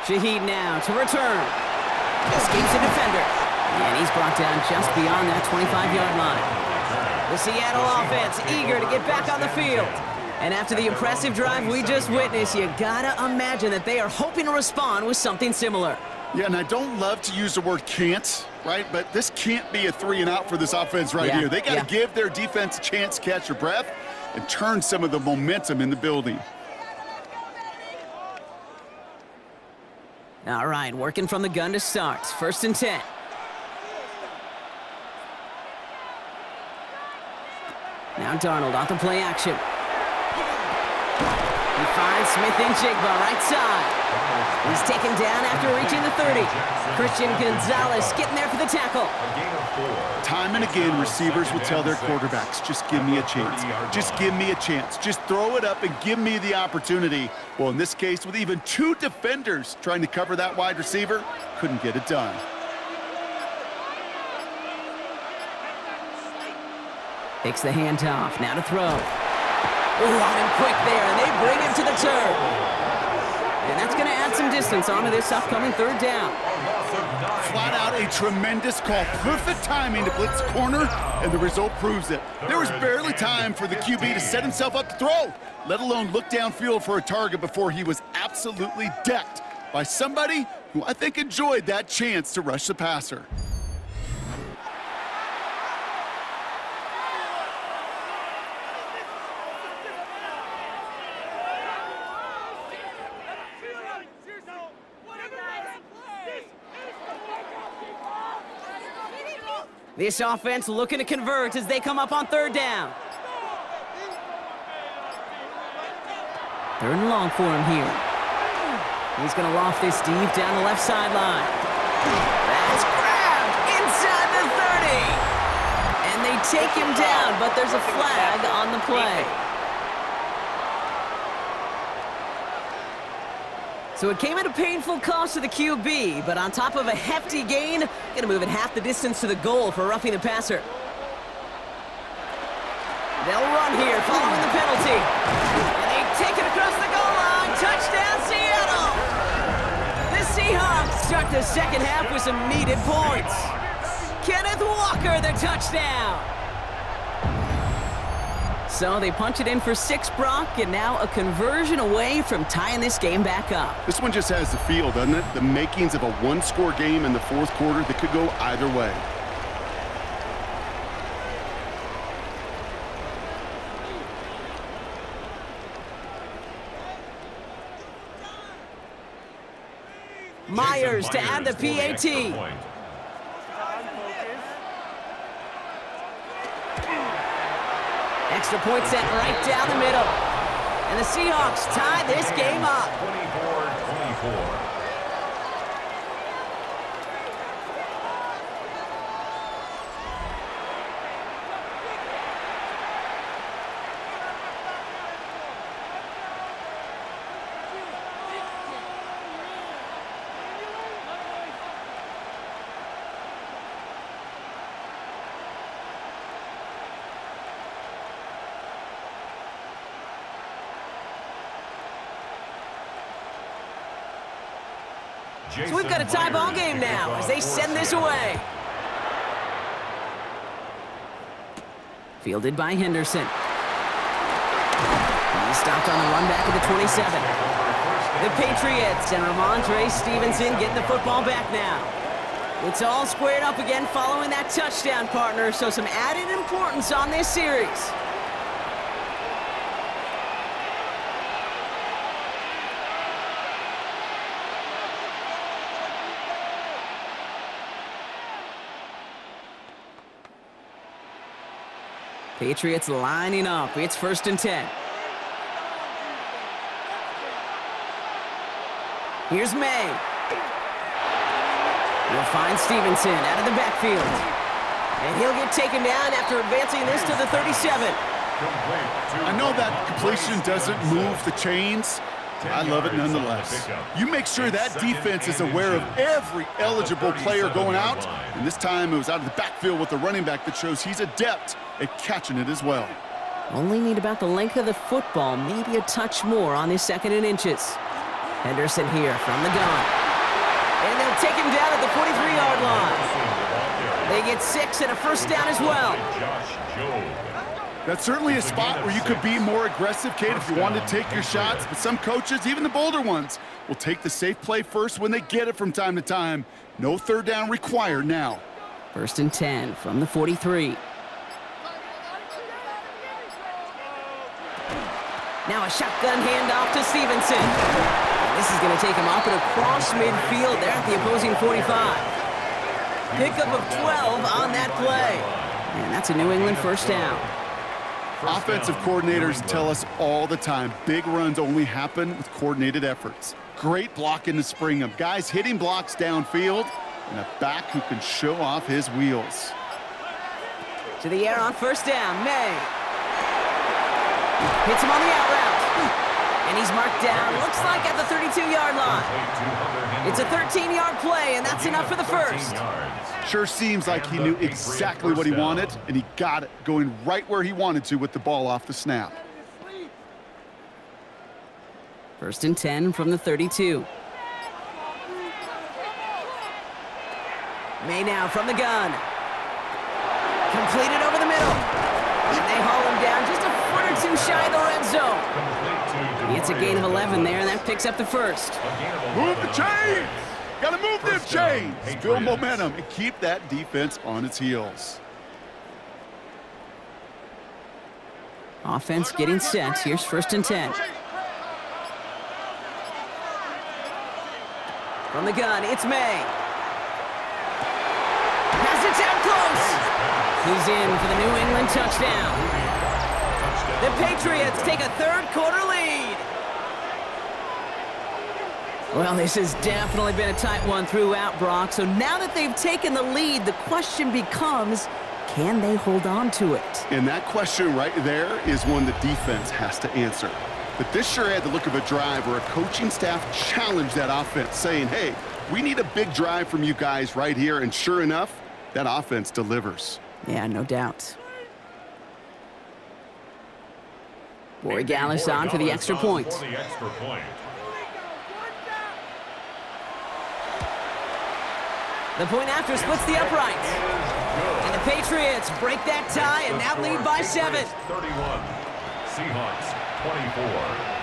Shaheed now to return. Escapes a defender. And he's brought down just beyond that 25-yard line. The Seattle offense eager to get back on the field. And after the impressive drive we just witnessed, you gotta imagine that they are hoping to respond with something similar. Yeah, and I don't love to use the word can't, right? But this can't be a 3-and-out for this offense here. They got to give their defense a chance to catch their breath and turn some of the momentum in the building. All right, working from the gun to start. 1st and 10. Now Darnold off the play action. He finds Smith-Njigba right side. He's taken down after reaching the 30. Christian Gonzalez getting there for the tackle. Time and again, receivers will tell their quarterbacks, just give me a chance. Just give me a chance. Just throw it up and give me the opportunity. Well, in this case, with even 2 defenders trying to cover that wide receiver, couldn't get it done. Takes the handoff. Now to throw. Ooh, on him quick there, and they bring him to the turf. And that's going to add some distance onto this upcoming 3rd down. Flat out a tremendous call. Perfect timing to blitz corner, and the result proves it. There was barely time for the QB to set himself up to throw, let alone look downfield for a target before he was absolutely decked by somebody who I think enjoyed that chance to rush the passer. This offense looking to convert as they come up on third down. Third and long for him here. He's going to loft this deep down the left sideline. That's grabbed inside the 30. And they take him down, but there's a flag on the play. So it came at a painful cost to the QB, but on top of a hefty gain, going to move it half the distance to the goal for roughing the passer. They'll run here following the penalty. And they take it across the goal line. Touchdown, Seattle! The Seahawks start the second half with some needed points. Kenneth Walker, the touchdown! So they punch it in for 6, Brock, and now a conversion away from tying this game back up. This one just has the feel, doesn't it? The makings of a one-score game in the fourth quarter that could go either way. Myers to add the PAT. Extra point set right down the middle. And the Seahawks tie this game up. 24-24. So we've got a tie ball game now as they send this away. Fielded by Henderson. He's stopped on the run back at the 27. The Patriots and Ramondre Stevenson getting the football back now. It's all squared up again following that touchdown, partner, so some added importance on this series. Patriots lining up. It's 1st and 10. Here's May. He'll find Stevenson out of the backfield. And he'll get taken down after advancing this to the 37. I know that completion doesn't move the chains. I love it nonetheless. You make sure that defense is aware of every eligible player going out. And this time it was out of the backfield with the running back that shows he's adept at catching it as well. Only need about the length of the football, maybe a touch more on his 2nd and inches. Henderson here from the gun. And they'll take him down at the 43-yard line. They get 6 and a 1st down as well. That's certainly a spot where you could be more aggressive, Kate, if you wanted to take your shots. But some coaches, even the bolder ones, will take the safe play first when they get it from time to time. No 3rd down required now. 1st and 10 from the 43. Now a shotgun handoff to Stevenson. This is going to take him up and across midfield there at the opposing 45. Pickup of 12 on that play. And that's a New England 1st down. Offensive coordinators tell us all the time, big runs only happen with coordinated efforts. Great blocking to spring them. Guys hitting blocks downfield, and a back who can show off his wheels. To the air on 1st down, May. Hits him on the out route. And he's marked down, looks like at the 32-yard line. It's a 13-yard play, and that's enough for the 1st. Sure seems like he knew exactly what he wanted, and he got it going right where he wanted to with the ball off the snap. 1st and 10 from the 32. May now from the gun. Completed over the middle. And they haul him down just a foot or 2 shy of the red zone. It's a gain of 11 there, and that picks up the 1st. Move the chains! Gotta move them chains! Build momentum and keep that defense on its heels. Offense getting set. Here's 1st and 10. From the gun, it's May. Has it down close. He's in for the New England touchdown. The Patriots take a third-quarter lead. Well, this has definitely been a tight one throughout, Brock. So now that they've taken the lead, the question becomes, can they hold on to it? And that question right there is one the defense has to answer. But this sure had the look of a drive where a coaching staff challenged that offense, saying, hey, we need a big drive from you guys right here. And sure enough, that offense delivers. Yeah, no doubt. Borregales on for the extra point. The point after splits the uprights. And the Patriots break that tie and now lead by 7. 31. Seahawks 24.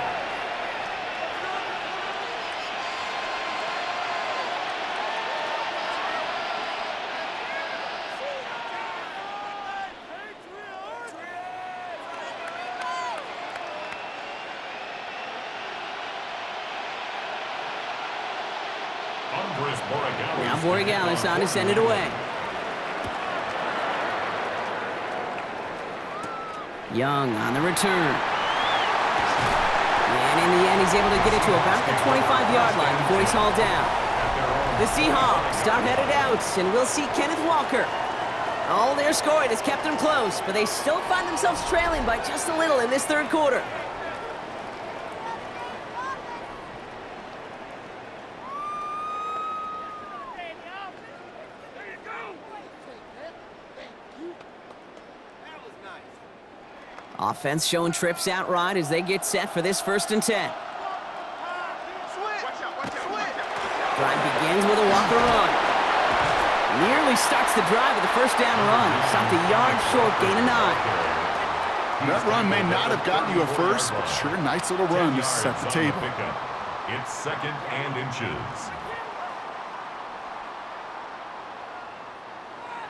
Now Borregales on to send it away. Young on the return. And in the end, he's able to get it to about the 25-yard line before he's hauled down. The Seahawks are headed out, and we'll see Kenneth Walker. All their scoring has kept them close, but they still find themselves trailing by just a little in this third quarter. Offense showing trips outright as they get set for this 1st and 10. Drive begins with a Walker run. Nearly starts the drive with a first down run. Stopped a yard short, gain of 9. That run may not have gotten you a first, but sure, nice little run to set the table. It's 2nd and inches.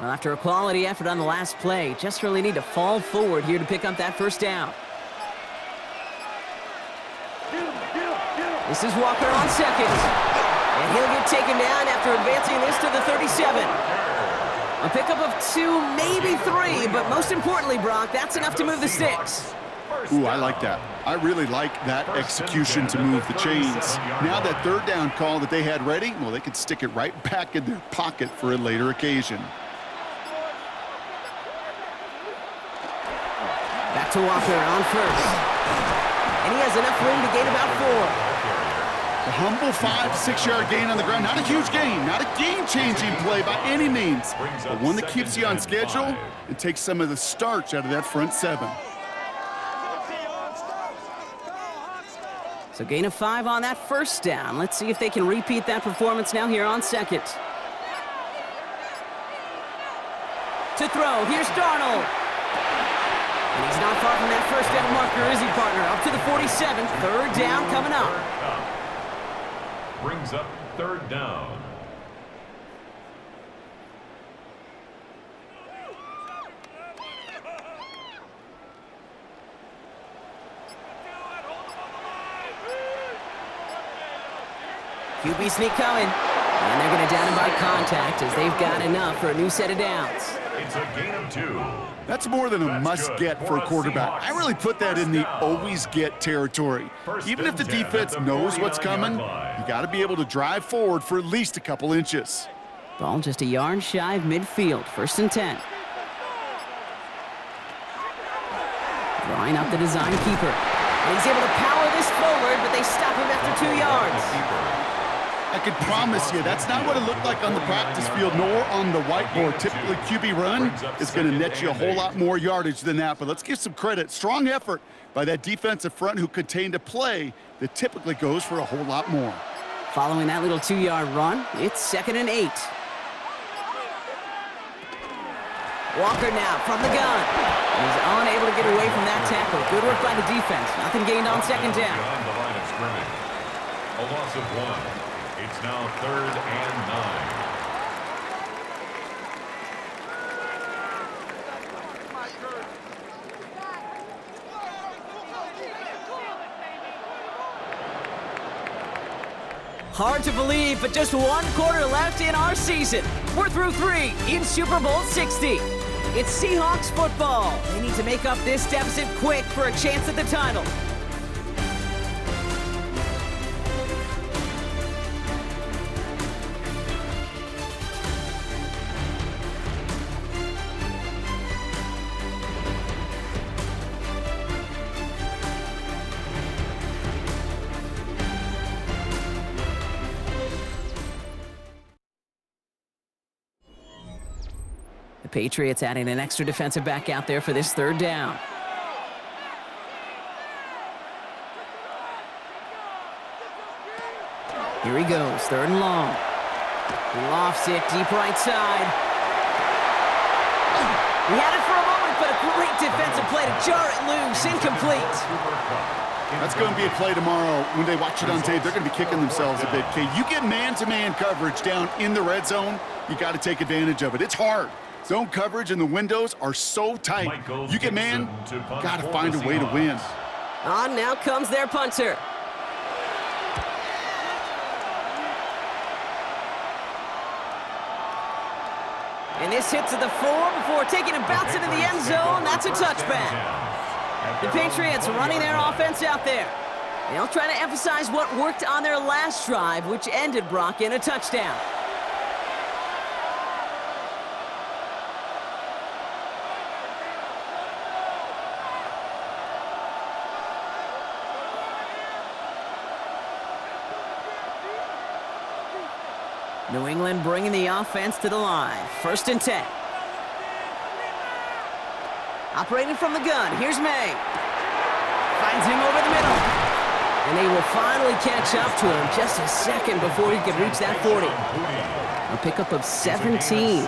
Well, after a quality effort on the last play, just really need to fall forward here to pick up that first down. This is Walker on 2nd. And he'll get taken down after advancing this to the 37. A pickup of 2, maybe 3, but most importantly, Brock, that's enough to move the sticks. Ooh, I like that. I really like that execution to move the chains. Now that 3rd down call that they had ready, well, they could stick it right back in their pocket for a later occasion. Back to Walker on 1st. And he has enough room to gain about 4. A humble 5-6-yard gain on the ground. Not a huge gain, not a game-changing play by any means, but one that keeps you on schedule and takes some of the starch out of that front 7. So gain of 5 on that first down. Let's see if they can repeat that performance now here on 2nd. To throw, here's Darnold. And he's not far from that first down marker, is he, partner? Up to the 47. 3rd down coming up. Brings up 3rd down. QB sneak coming. And they're going to down him by contact as they've got enough for a new set of downs. It's a gain of 2. That's more than a must-get for a quarterback. I really put that in the always-get territory. Even if the defense knows what's coming, you got to be able to drive forward for at least a couple inches. Ball just a yard shy of midfield. 1st and 10. Drawing up the design keeper. And he's able to power this forward, but they stop him after 2 yards. I can promise you, that's not what it looked like on the practice field, nor on the whiteboard. Typically, QB run is going to net you a whole lot more yardage than that. But let's give some credit. Strong effort by that defensive front who contained a play that typically goes for a whole lot more. Following that little 2-yard run, it's 2nd and 8. Walker now from the gun. He's unable to get away from that tackle. Good work by the defense. Nothing gained on 2nd down. Beyond the line of scrimmage. A loss of 1. It's now 3rd and 9. Hard to believe, but just one quarter left in our season. We're through 3 in Super Bowl 60. It's Seahawks football. They need to make up this deficit quick for a chance at the title. The Patriots adding an extra defensive back out there for this 3rd down. Here he goes, 3rd and long. He lofts it deep right side. He had it for a moment, but a great defensive play to jar it loose, incomplete. That's going to be a play tomorrow. When they watch it on tape, they're going to be kicking themselves a bit. Okay, you get man-to-man coverage down in the red zone, you got to take advantage of it. It's hard. Zone coverage and the windows are so tight. You get man, got to find a way to win. On now comes their punter. And this hits at the 4 before taking and bouncing in the end zone. That's a touchback. The Patriots running their offense out there. They'll try to emphasize what worked on their last drive, which ended, Brock, in a touchdown. New England bringing the offense to the line. 1st and 10. Operating from the gun, here's May. Finds him over the middle. And they will finally catch up to him just a second before he can reach that 40. A pickup of 17.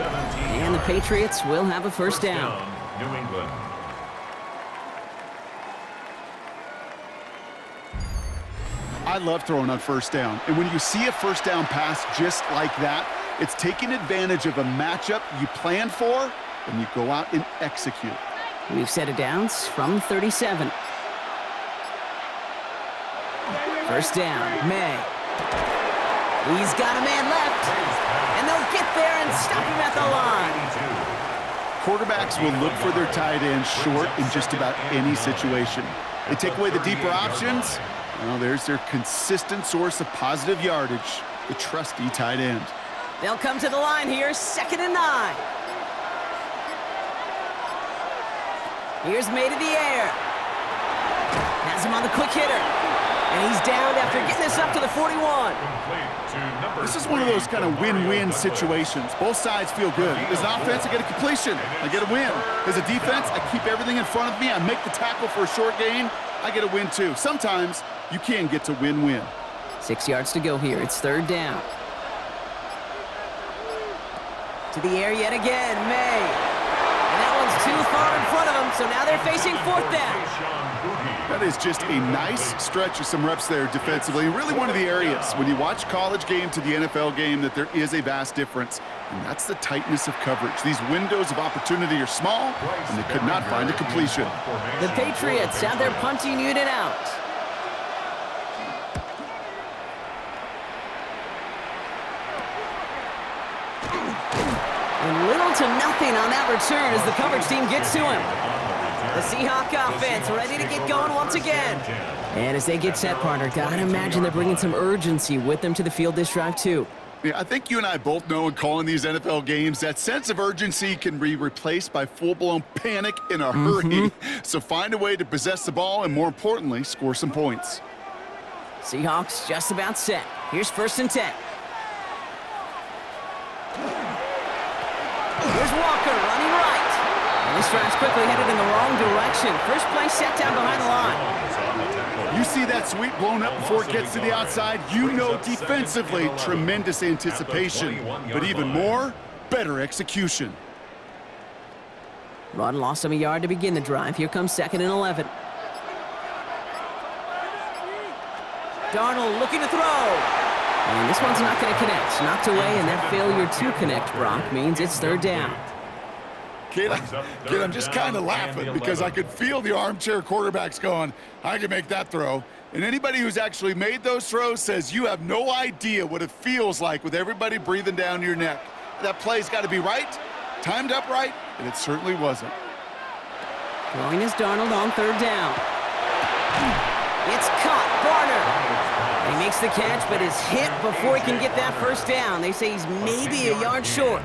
And the Patriots will have a 1st down. New England. I love throwing on 1st down. And when you see a 1st down pass just like that, it's taking advantage of a matchup you planned for, and you go out and execute. We've set it downs from 37. 1st down, May. He's got a man left, and they'll get there and stop him at the line. Quarterbacks will look for their tight ends short in just about any situation. They take away the deeper options. Well, there's their consistent source of positive yardage, the trusty tight end. They'll come to the line here, 2nd and 9. Here's May to the air. Has him on the quick hitter. And he's down after getting this up to the 41. This is one of those kind of win-win situations. Both sides feel good. As an offense, I get a completion. I get a win. As a defense, I keep everything in front of me. I make the tackle for a short gain. I get a win, too. Sometimes you can get to win-win. 6 yards to go here. It's 3rd down. To the air yet again, May. And that one's too far in front of him, so now they're facing 4th down. That is just a nice stretch of some reps there defensively. Really one of the areas when you watch college game to the NFL game that there is a vast difference. And that's the tightness of coverage. These windows of opportunity are small, and they could not find a completion. The Patriots have their punting unit out. And little to nothing on that return as the coverage team gets to him. The Seahawks offense ready to get going once again. And as they get set, partner, gotta imagine they're bringing some urgency with them to the field this drive, too. Yeah, I think you and I both know in calling these NFL games, that sense of urgency can be replaced by full-blown panic in a hurry. So find a way to possess the ball and, more importantly, score some points. Seahawks just about set. Here's 1st and 10. Here's Walker running right. And this drive's quickly headed in the wrong direction. First play set down behind the line. You see that sweep blown up before it gets to the outside, you know defensively, tremendous anticipation. But even more, better execution. Run lost him a yard to begin the drive. Here comes 2nd and 11. Darnold looking to throw. And this one's not going to connect. Knocked away, and that failure to connect, Brock, means it's 3rd down. Kid, I'm just kind of laughing because I could feel the armchair quarterbacks going, I can make that throw. And anybody who's actually made those throws says you have no idea what it feels like with everybody breathing down your neck. That play's got to be right, timed up right, and it certainly wasn't. Throwing is Darnold on third down. It's caught. Barner. He makes the catch, but is hit before he can get that first down. They say he's maybe a yard short.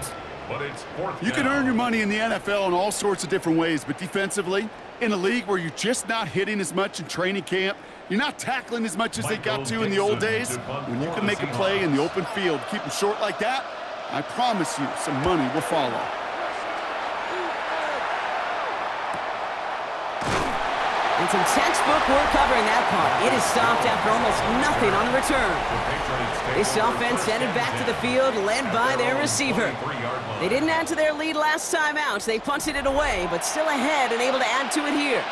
You can earn your money in the NFL in all sorts of different ways, but defensively, in a league where you're just not hitting as much in training camp, you're not tackling as much as they got to in the old days, when you can make a play in the open field, keep them short like that, I promise you some money will follow. And some textbook work covering that punt. It is stopped after almost nothing on the return. This offense headed back to the field, led by their receiver. They didn't add to their lead last time out. They punted it away, but still ahead and able to add to it here.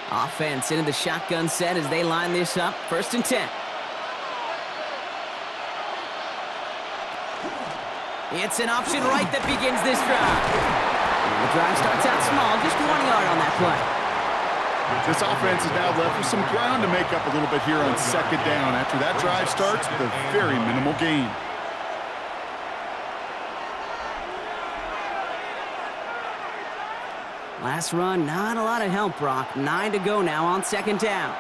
Offense into the shotgun set as they line this up. 1st and 10. It's an option right that begins this drive. And the drive starts out small, just 1 yard on that play. This offense is now left with some ground to make up a little bit here on 2nd down after that drive starts with a very minimal gain. Last run, not a lot of help, Brock. 9 to go now on 2nd down.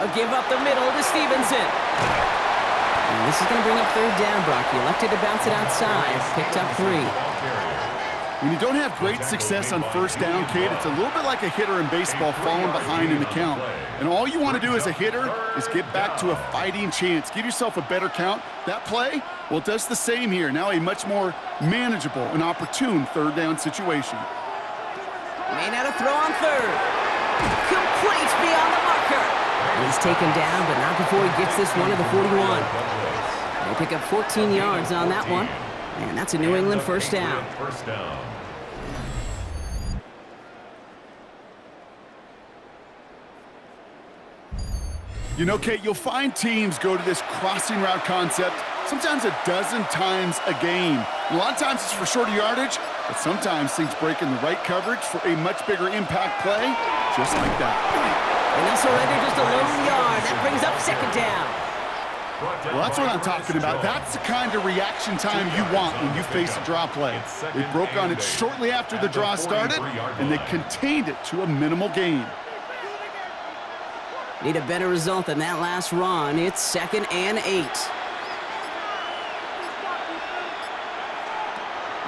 A give up the middle to Stevenson. And this is going to bring up 3rd down, Brock. He elected to bounce it outside. Picked up 3. When you don't have great success on 1st down, Kate, it's a little bit like a hitter in baseball falling behind in the count. And all you want to do as a hitter is get back to a fighting chance. Give yourself a better count. That play, well, it does the same here. Now a much more manageable and opportune 3rd down situation. May not have throw on 3rd. Complete beyond the marker. He's taken down, but not before he gets this one to the 41. They pick up 14 yards on that one. And that's a New England 1st down. You know, Kate, you'll find teams go to this crossing route concept sometimes a dozen times a game. And a lot of times it's for shorter yardage, but sometimes things break in the right coverage for a much bigger impact play, just like that. And they'll surrender just a lone yard. That brings up 2nd down. Well, that's what I'm talking about. That's the kind of reaction time you want when you face a draw play. They broke on it shortly after the draw started, and they contained it to a minimal gain. Need a better result than that last run. It's 2nd and 8.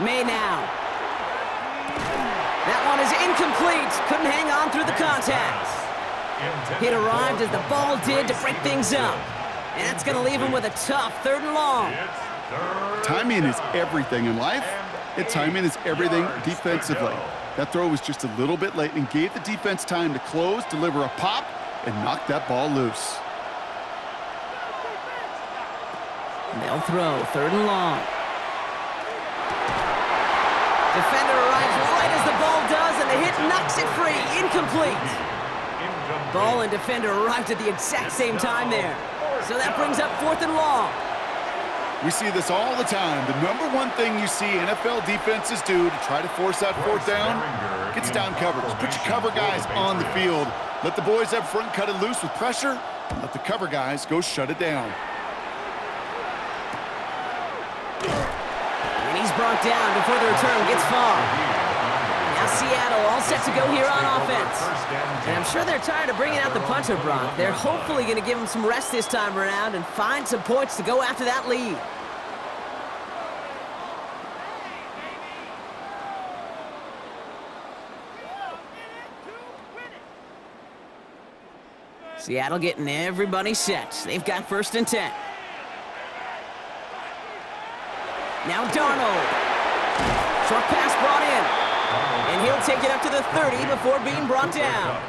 May now. That one is incomplete. Couldn't hang on through the contact. Hit arrived as the ball did to break things up. And that's going to leave him with a tough 3rd and long. Timing is everything in life, and timing is everything defensively. That throw was just a little bit late and gave the defense time to close, deliver a pop, and knock that ball loose. They'll throw 3rd and long. Defender arrives right as the ball does, and the hit knocks it free. Incomplete. Ball and defender arrived at the exact same time there. So that brings up 4th and long. We see this all the time. The number one thing you see NFL defenses do to try to force that 4th down, gets down coverage. Put your cover guys on the field. Let the boys up front cut it loose with pressure. Let the cover guys go shut it down. And he's brought down before the return gets far. Now Seattle all set to go here on offense. And I'm sure they're tired of bringing out the punter, Brock. They're hopefully going to give him some rest this time around and find some points to go after that lead. Seattle getting everybody set. They've got 1st and 10. Now Darnold. Short pass brought in. And he'll take it up to the 30 before being brought down.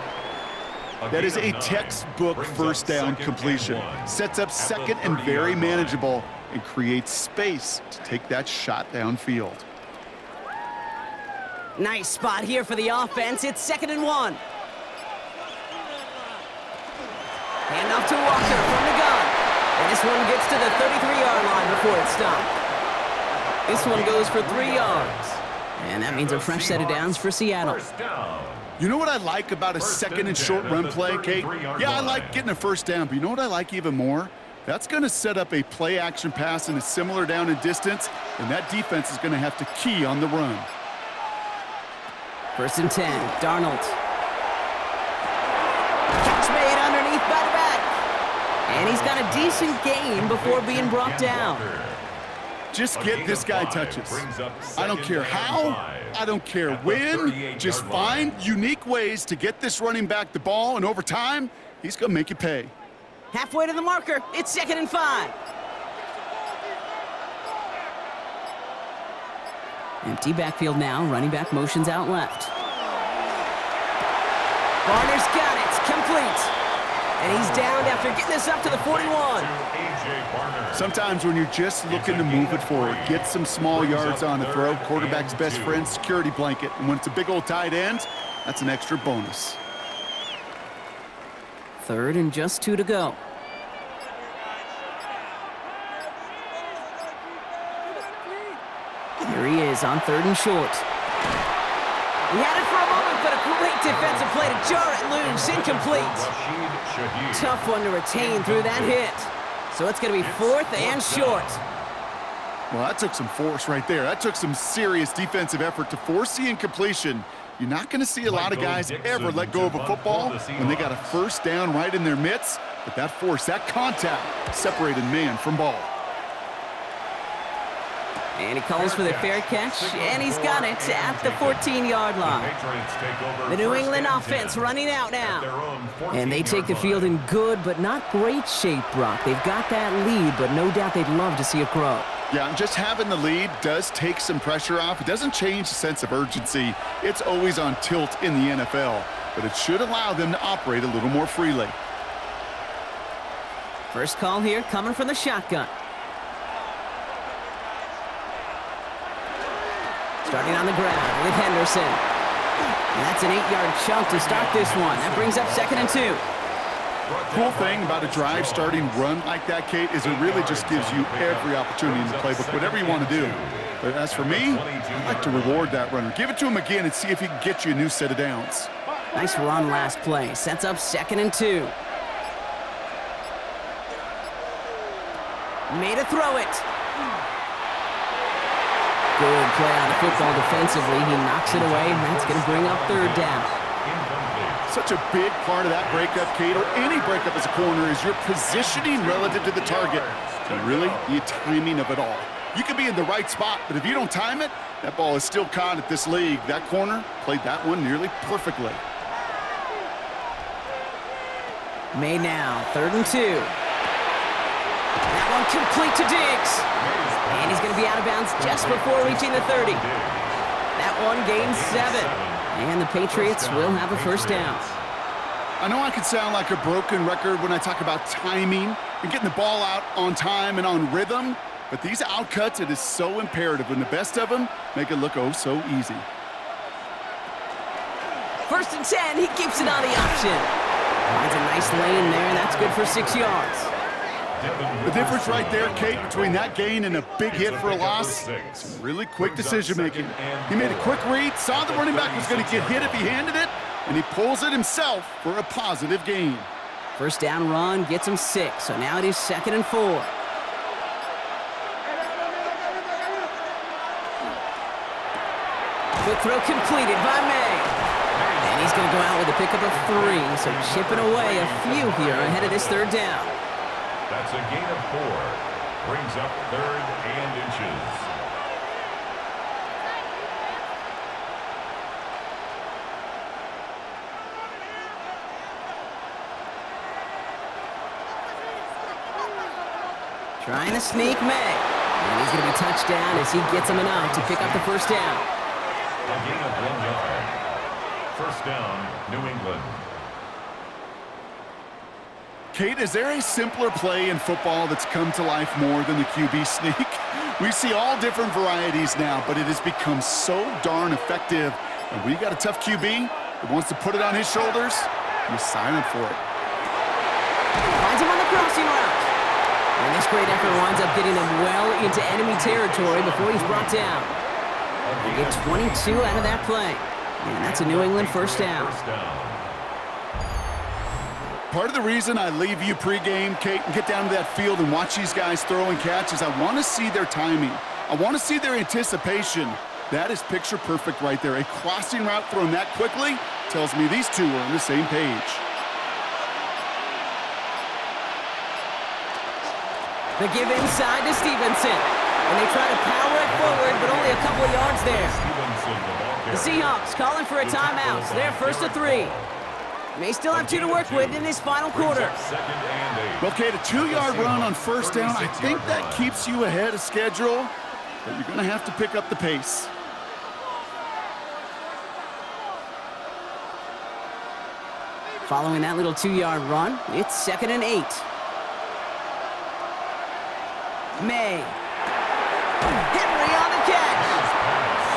That is a textbook 1st down completion. Sets up 2nd and very manageable and creates space to take that shot downfield. Nice spot here for the offense. It's 2nd and 1. Handoff to Walker from the gun. And this one gets to the 33-yard line before it's stopped. This one goes for 3 yards. And that means a fresh set of downs for Seattle. You know what I like about a second and short run play, Kate? Yeah, I like getting a first down, but you know what I like even more? That's going to set up a play action pass in a similar down and distance, and that defense is going to have to key on the run. 1st and 10, Darnold. Catch made underneath by the back. And he's got a decent gain before being brought down. Just get this guy touches. I don't care how, I don't care when. Just find unique ways to get this running back the ball, and over time, he's going to make you pay. Halfway to the marker, it's 2nd and 5. Empty backfield now, running back motions out left. Barner's got it, complete. And he's down after getting this up to the 41. Sometimes when you're just looking to move it forward, get some small yards on the throw, quarterback's best friend, security blanket. And when it's a big old tight end, that's an extra bonus. 3rd and just 2 to go. Here he is on 3rd and short. He had it for a moment, but a great defensive play to jar it loose. Incomplete. Tough one to retain through that hit. So it's going to be 4th and short. Well, that took some force right there. That took some serious defensive effort to force the incompletion. You're not going to see a lot of guys ever let go of a football when they got a first down right in their midst. But that force, that contact, separated man from ball. And he calls for the fair catch, and he's got it at the 14-yard line. The New England offense running out now. And they take the field in good but not great shape, Brock. They've got that lead, but no doubt they'd love to see it grow. Yeah, and just having the lead does take some pressure off. It doesn't change the sense of urgency. It's always on tilt in the NFL, but it should allow them to operate a little more freely. First call here coming from the shotgun. Starting on the ground with Henderson. And that's an 8-yard chunk to start this one. That brings up 2nd and 2. Cool thing about a drive starting run like that, Kate, is it really just gives you every opportunity in the playbook, whatever you want to do. But as for me, I like to reward that runner. Give it to him again and see if he can get you a new set of downs. Nice run last play. Sets up 2nd and 2. Made a throw it. Good play on the football defensively. He knocks it away, and that's going to bring up 3rd down. Such a big part of that breakup, Kate, or any breakup as a corner, is your positioning relative to the target. And really, the timing of it all. You could be in the right spot, but if you don't time it, that ball is still caught at this league. That corner played that one nearly perfectly. Made now, 3rd and 2. That one complete to Diggs. And he's going to be out of bounds just before reaching the 30. That one gains 7. And the Patriots will have a first down. I know I could sound like a broken record when I talk about timing and getting the ball out on time and on rhythm, but these outcuts, it is so imperative, and the best of them make it look oh so easy. 1st and 10, he keeps it on the option. Finds a nice lane there, and that's good for 6 yards. The difference right there, Kate, between that gain and a big hit for a loss, some really quick decision-making. He made a quick read, saw the running back was going to get hit if he handed it, and he pulls it himself for a positive gain. First down run gets him 6, so now it is 2nd and 4. Quick throw completed by May. And he's going to go out with a pickup of 3, so chipping away a few here ahead of this 3rd down. That's a gain of 4. Brings up 3rd and inches. Trying to sneak May. And he's going to be touched down as he gets him enough to pick up the first down. A gain of 1 yard. First down, New England. Kate, is there a simpler play in football that's come to life more than the QB sneak? We see all different varieties now, but it has become so darn effective. And when you got a tough QB that wants to put it on his shoulders, you sign up for it. Finds him on the crossing route. And this great effort winds up getting him well into enemy territory before he's brought down. They get 22 out of that play. And that's a New England first down. Part of the reason I leave you pregame, Kate, and get down to that field and watch these guys throw and catch is I want to see their timing. I want to see their anticipation. That is picture perfect right there. A crossing route thrown that quickly tells me these two are on the same page. The give inside to Stevenson. And they try to power it forward, but only a couple of yards there. The Seahawks calling for a timeout. They're first to 3. May still have 2 to work with in this final quarter. Okay, the 2-yard run on first down, I think that keeps you ahead of schedule, but you're going to have to pick up the pace. Following that little 2-yard run, it's 2nd and 8. May. Henry on the catch.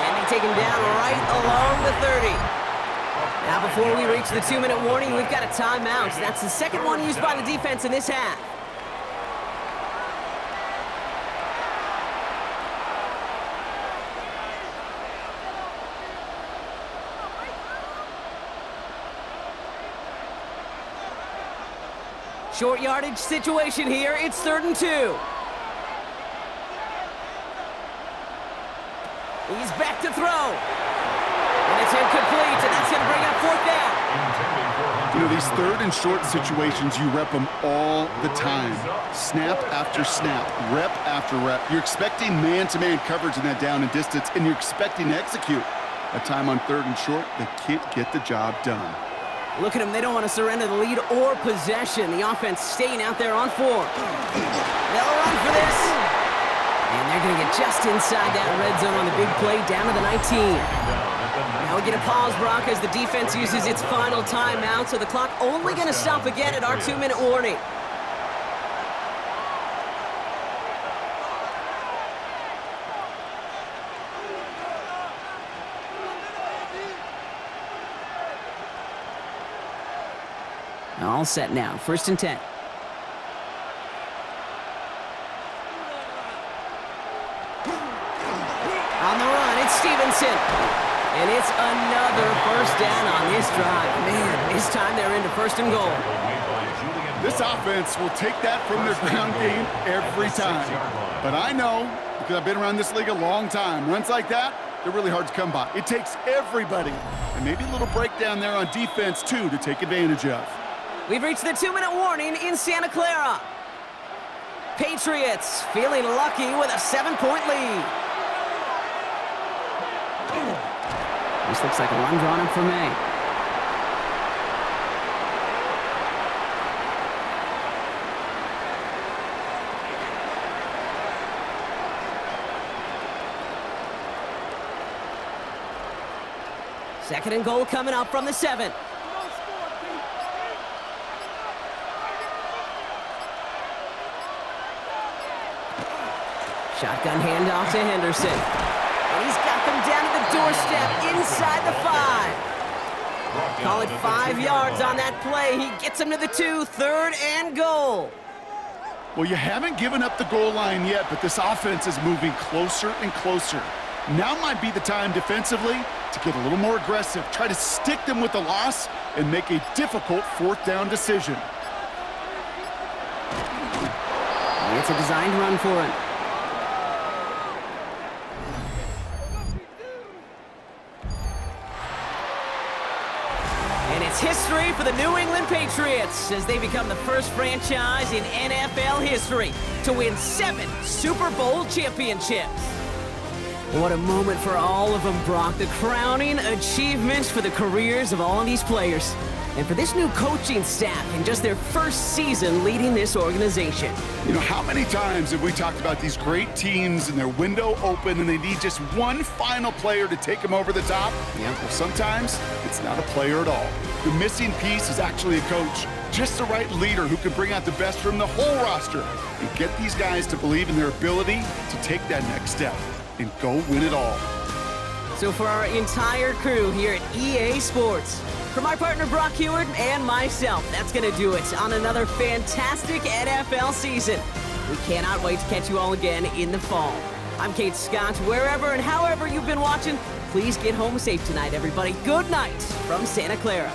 And they take him down right along the 30. Now before we reach the 2-minute warning, we've got a timeout. That's the second one used by the defense in this half. Short yardage situation here. It's 3rd and 2. He's back to throw. And it's incomplete, and that's going to bring up 4th down. You know, these 3rd and short situations, you rep them all the time. Snap after snap, rep after rep. You're expecting man-to-man coverage in that down and distance, and you're expecting to execute. A time on 3rd and short, they can't get the job done. Look at them. They don't want to surrender the lead or possession. The offense staying out there on 4. They'll run for this. And they're going to get just inside that red zone on the big play down to the 19. Now we get a pause, Brock, as the defense uses its final timeout, so the clock only going to stop again at our 2-minute warning. All set now, 1st and 10. On the run, it's Stevenson. And it's another first down on this drive. Man, this time they're into 1st and goal. This offense will take that from their ground game every time. But I know, because I've been around this league a long time, runs like that, they're really hard to come by. It takes everybody, and maybe a little breakdown there on defense, too, to take advantage of. We've reached the 2-minute warning in Santa Clara. Patriots feeling lucky with a 7-point lead. This looks like a run drawn up for May. Second and goal coming up from the 7. Shotgun handoff to Henderson. And he's got them down to the doorstep inside the 5. Call it 5 yards on that play. He gets them to the 2, 3rd and goal. Well, you haven't given up the goal line yet, but this offense is moving closer and closer. Now might be the time defensively to get a little more aggressive, try to stick them with the loss, and make a difficult 4th down decision. It's a designed run for him. And it's history for the New England Patriots as they become the first franchise in NFL history to win 7 Super Bowl championships. What a moment for all of them, Brock. The crowning achievements for the careers of all of these players. And for this new coaching staff in just their first season leading this organization. You know, how many times have we talked about these great teams and their window open and they need just one final player to take them over the top? Yeah. Well, sometimes it's not a player at all. The missing piece is actually a coach. Just the right leader who can bring out the best from the whole roster and get these guys to believe in their ability to take that next step and go win it all. So for our entire crew here at EA Sports, For my partner Brock Heward and myself, that's going to do it on another fantastic NFL season. We cannot wait to catch you all again in the fall. I'm Kate Scott. Wherever and however you've been watching, please get home safe tonight, everybody. Good night from Santa Clara.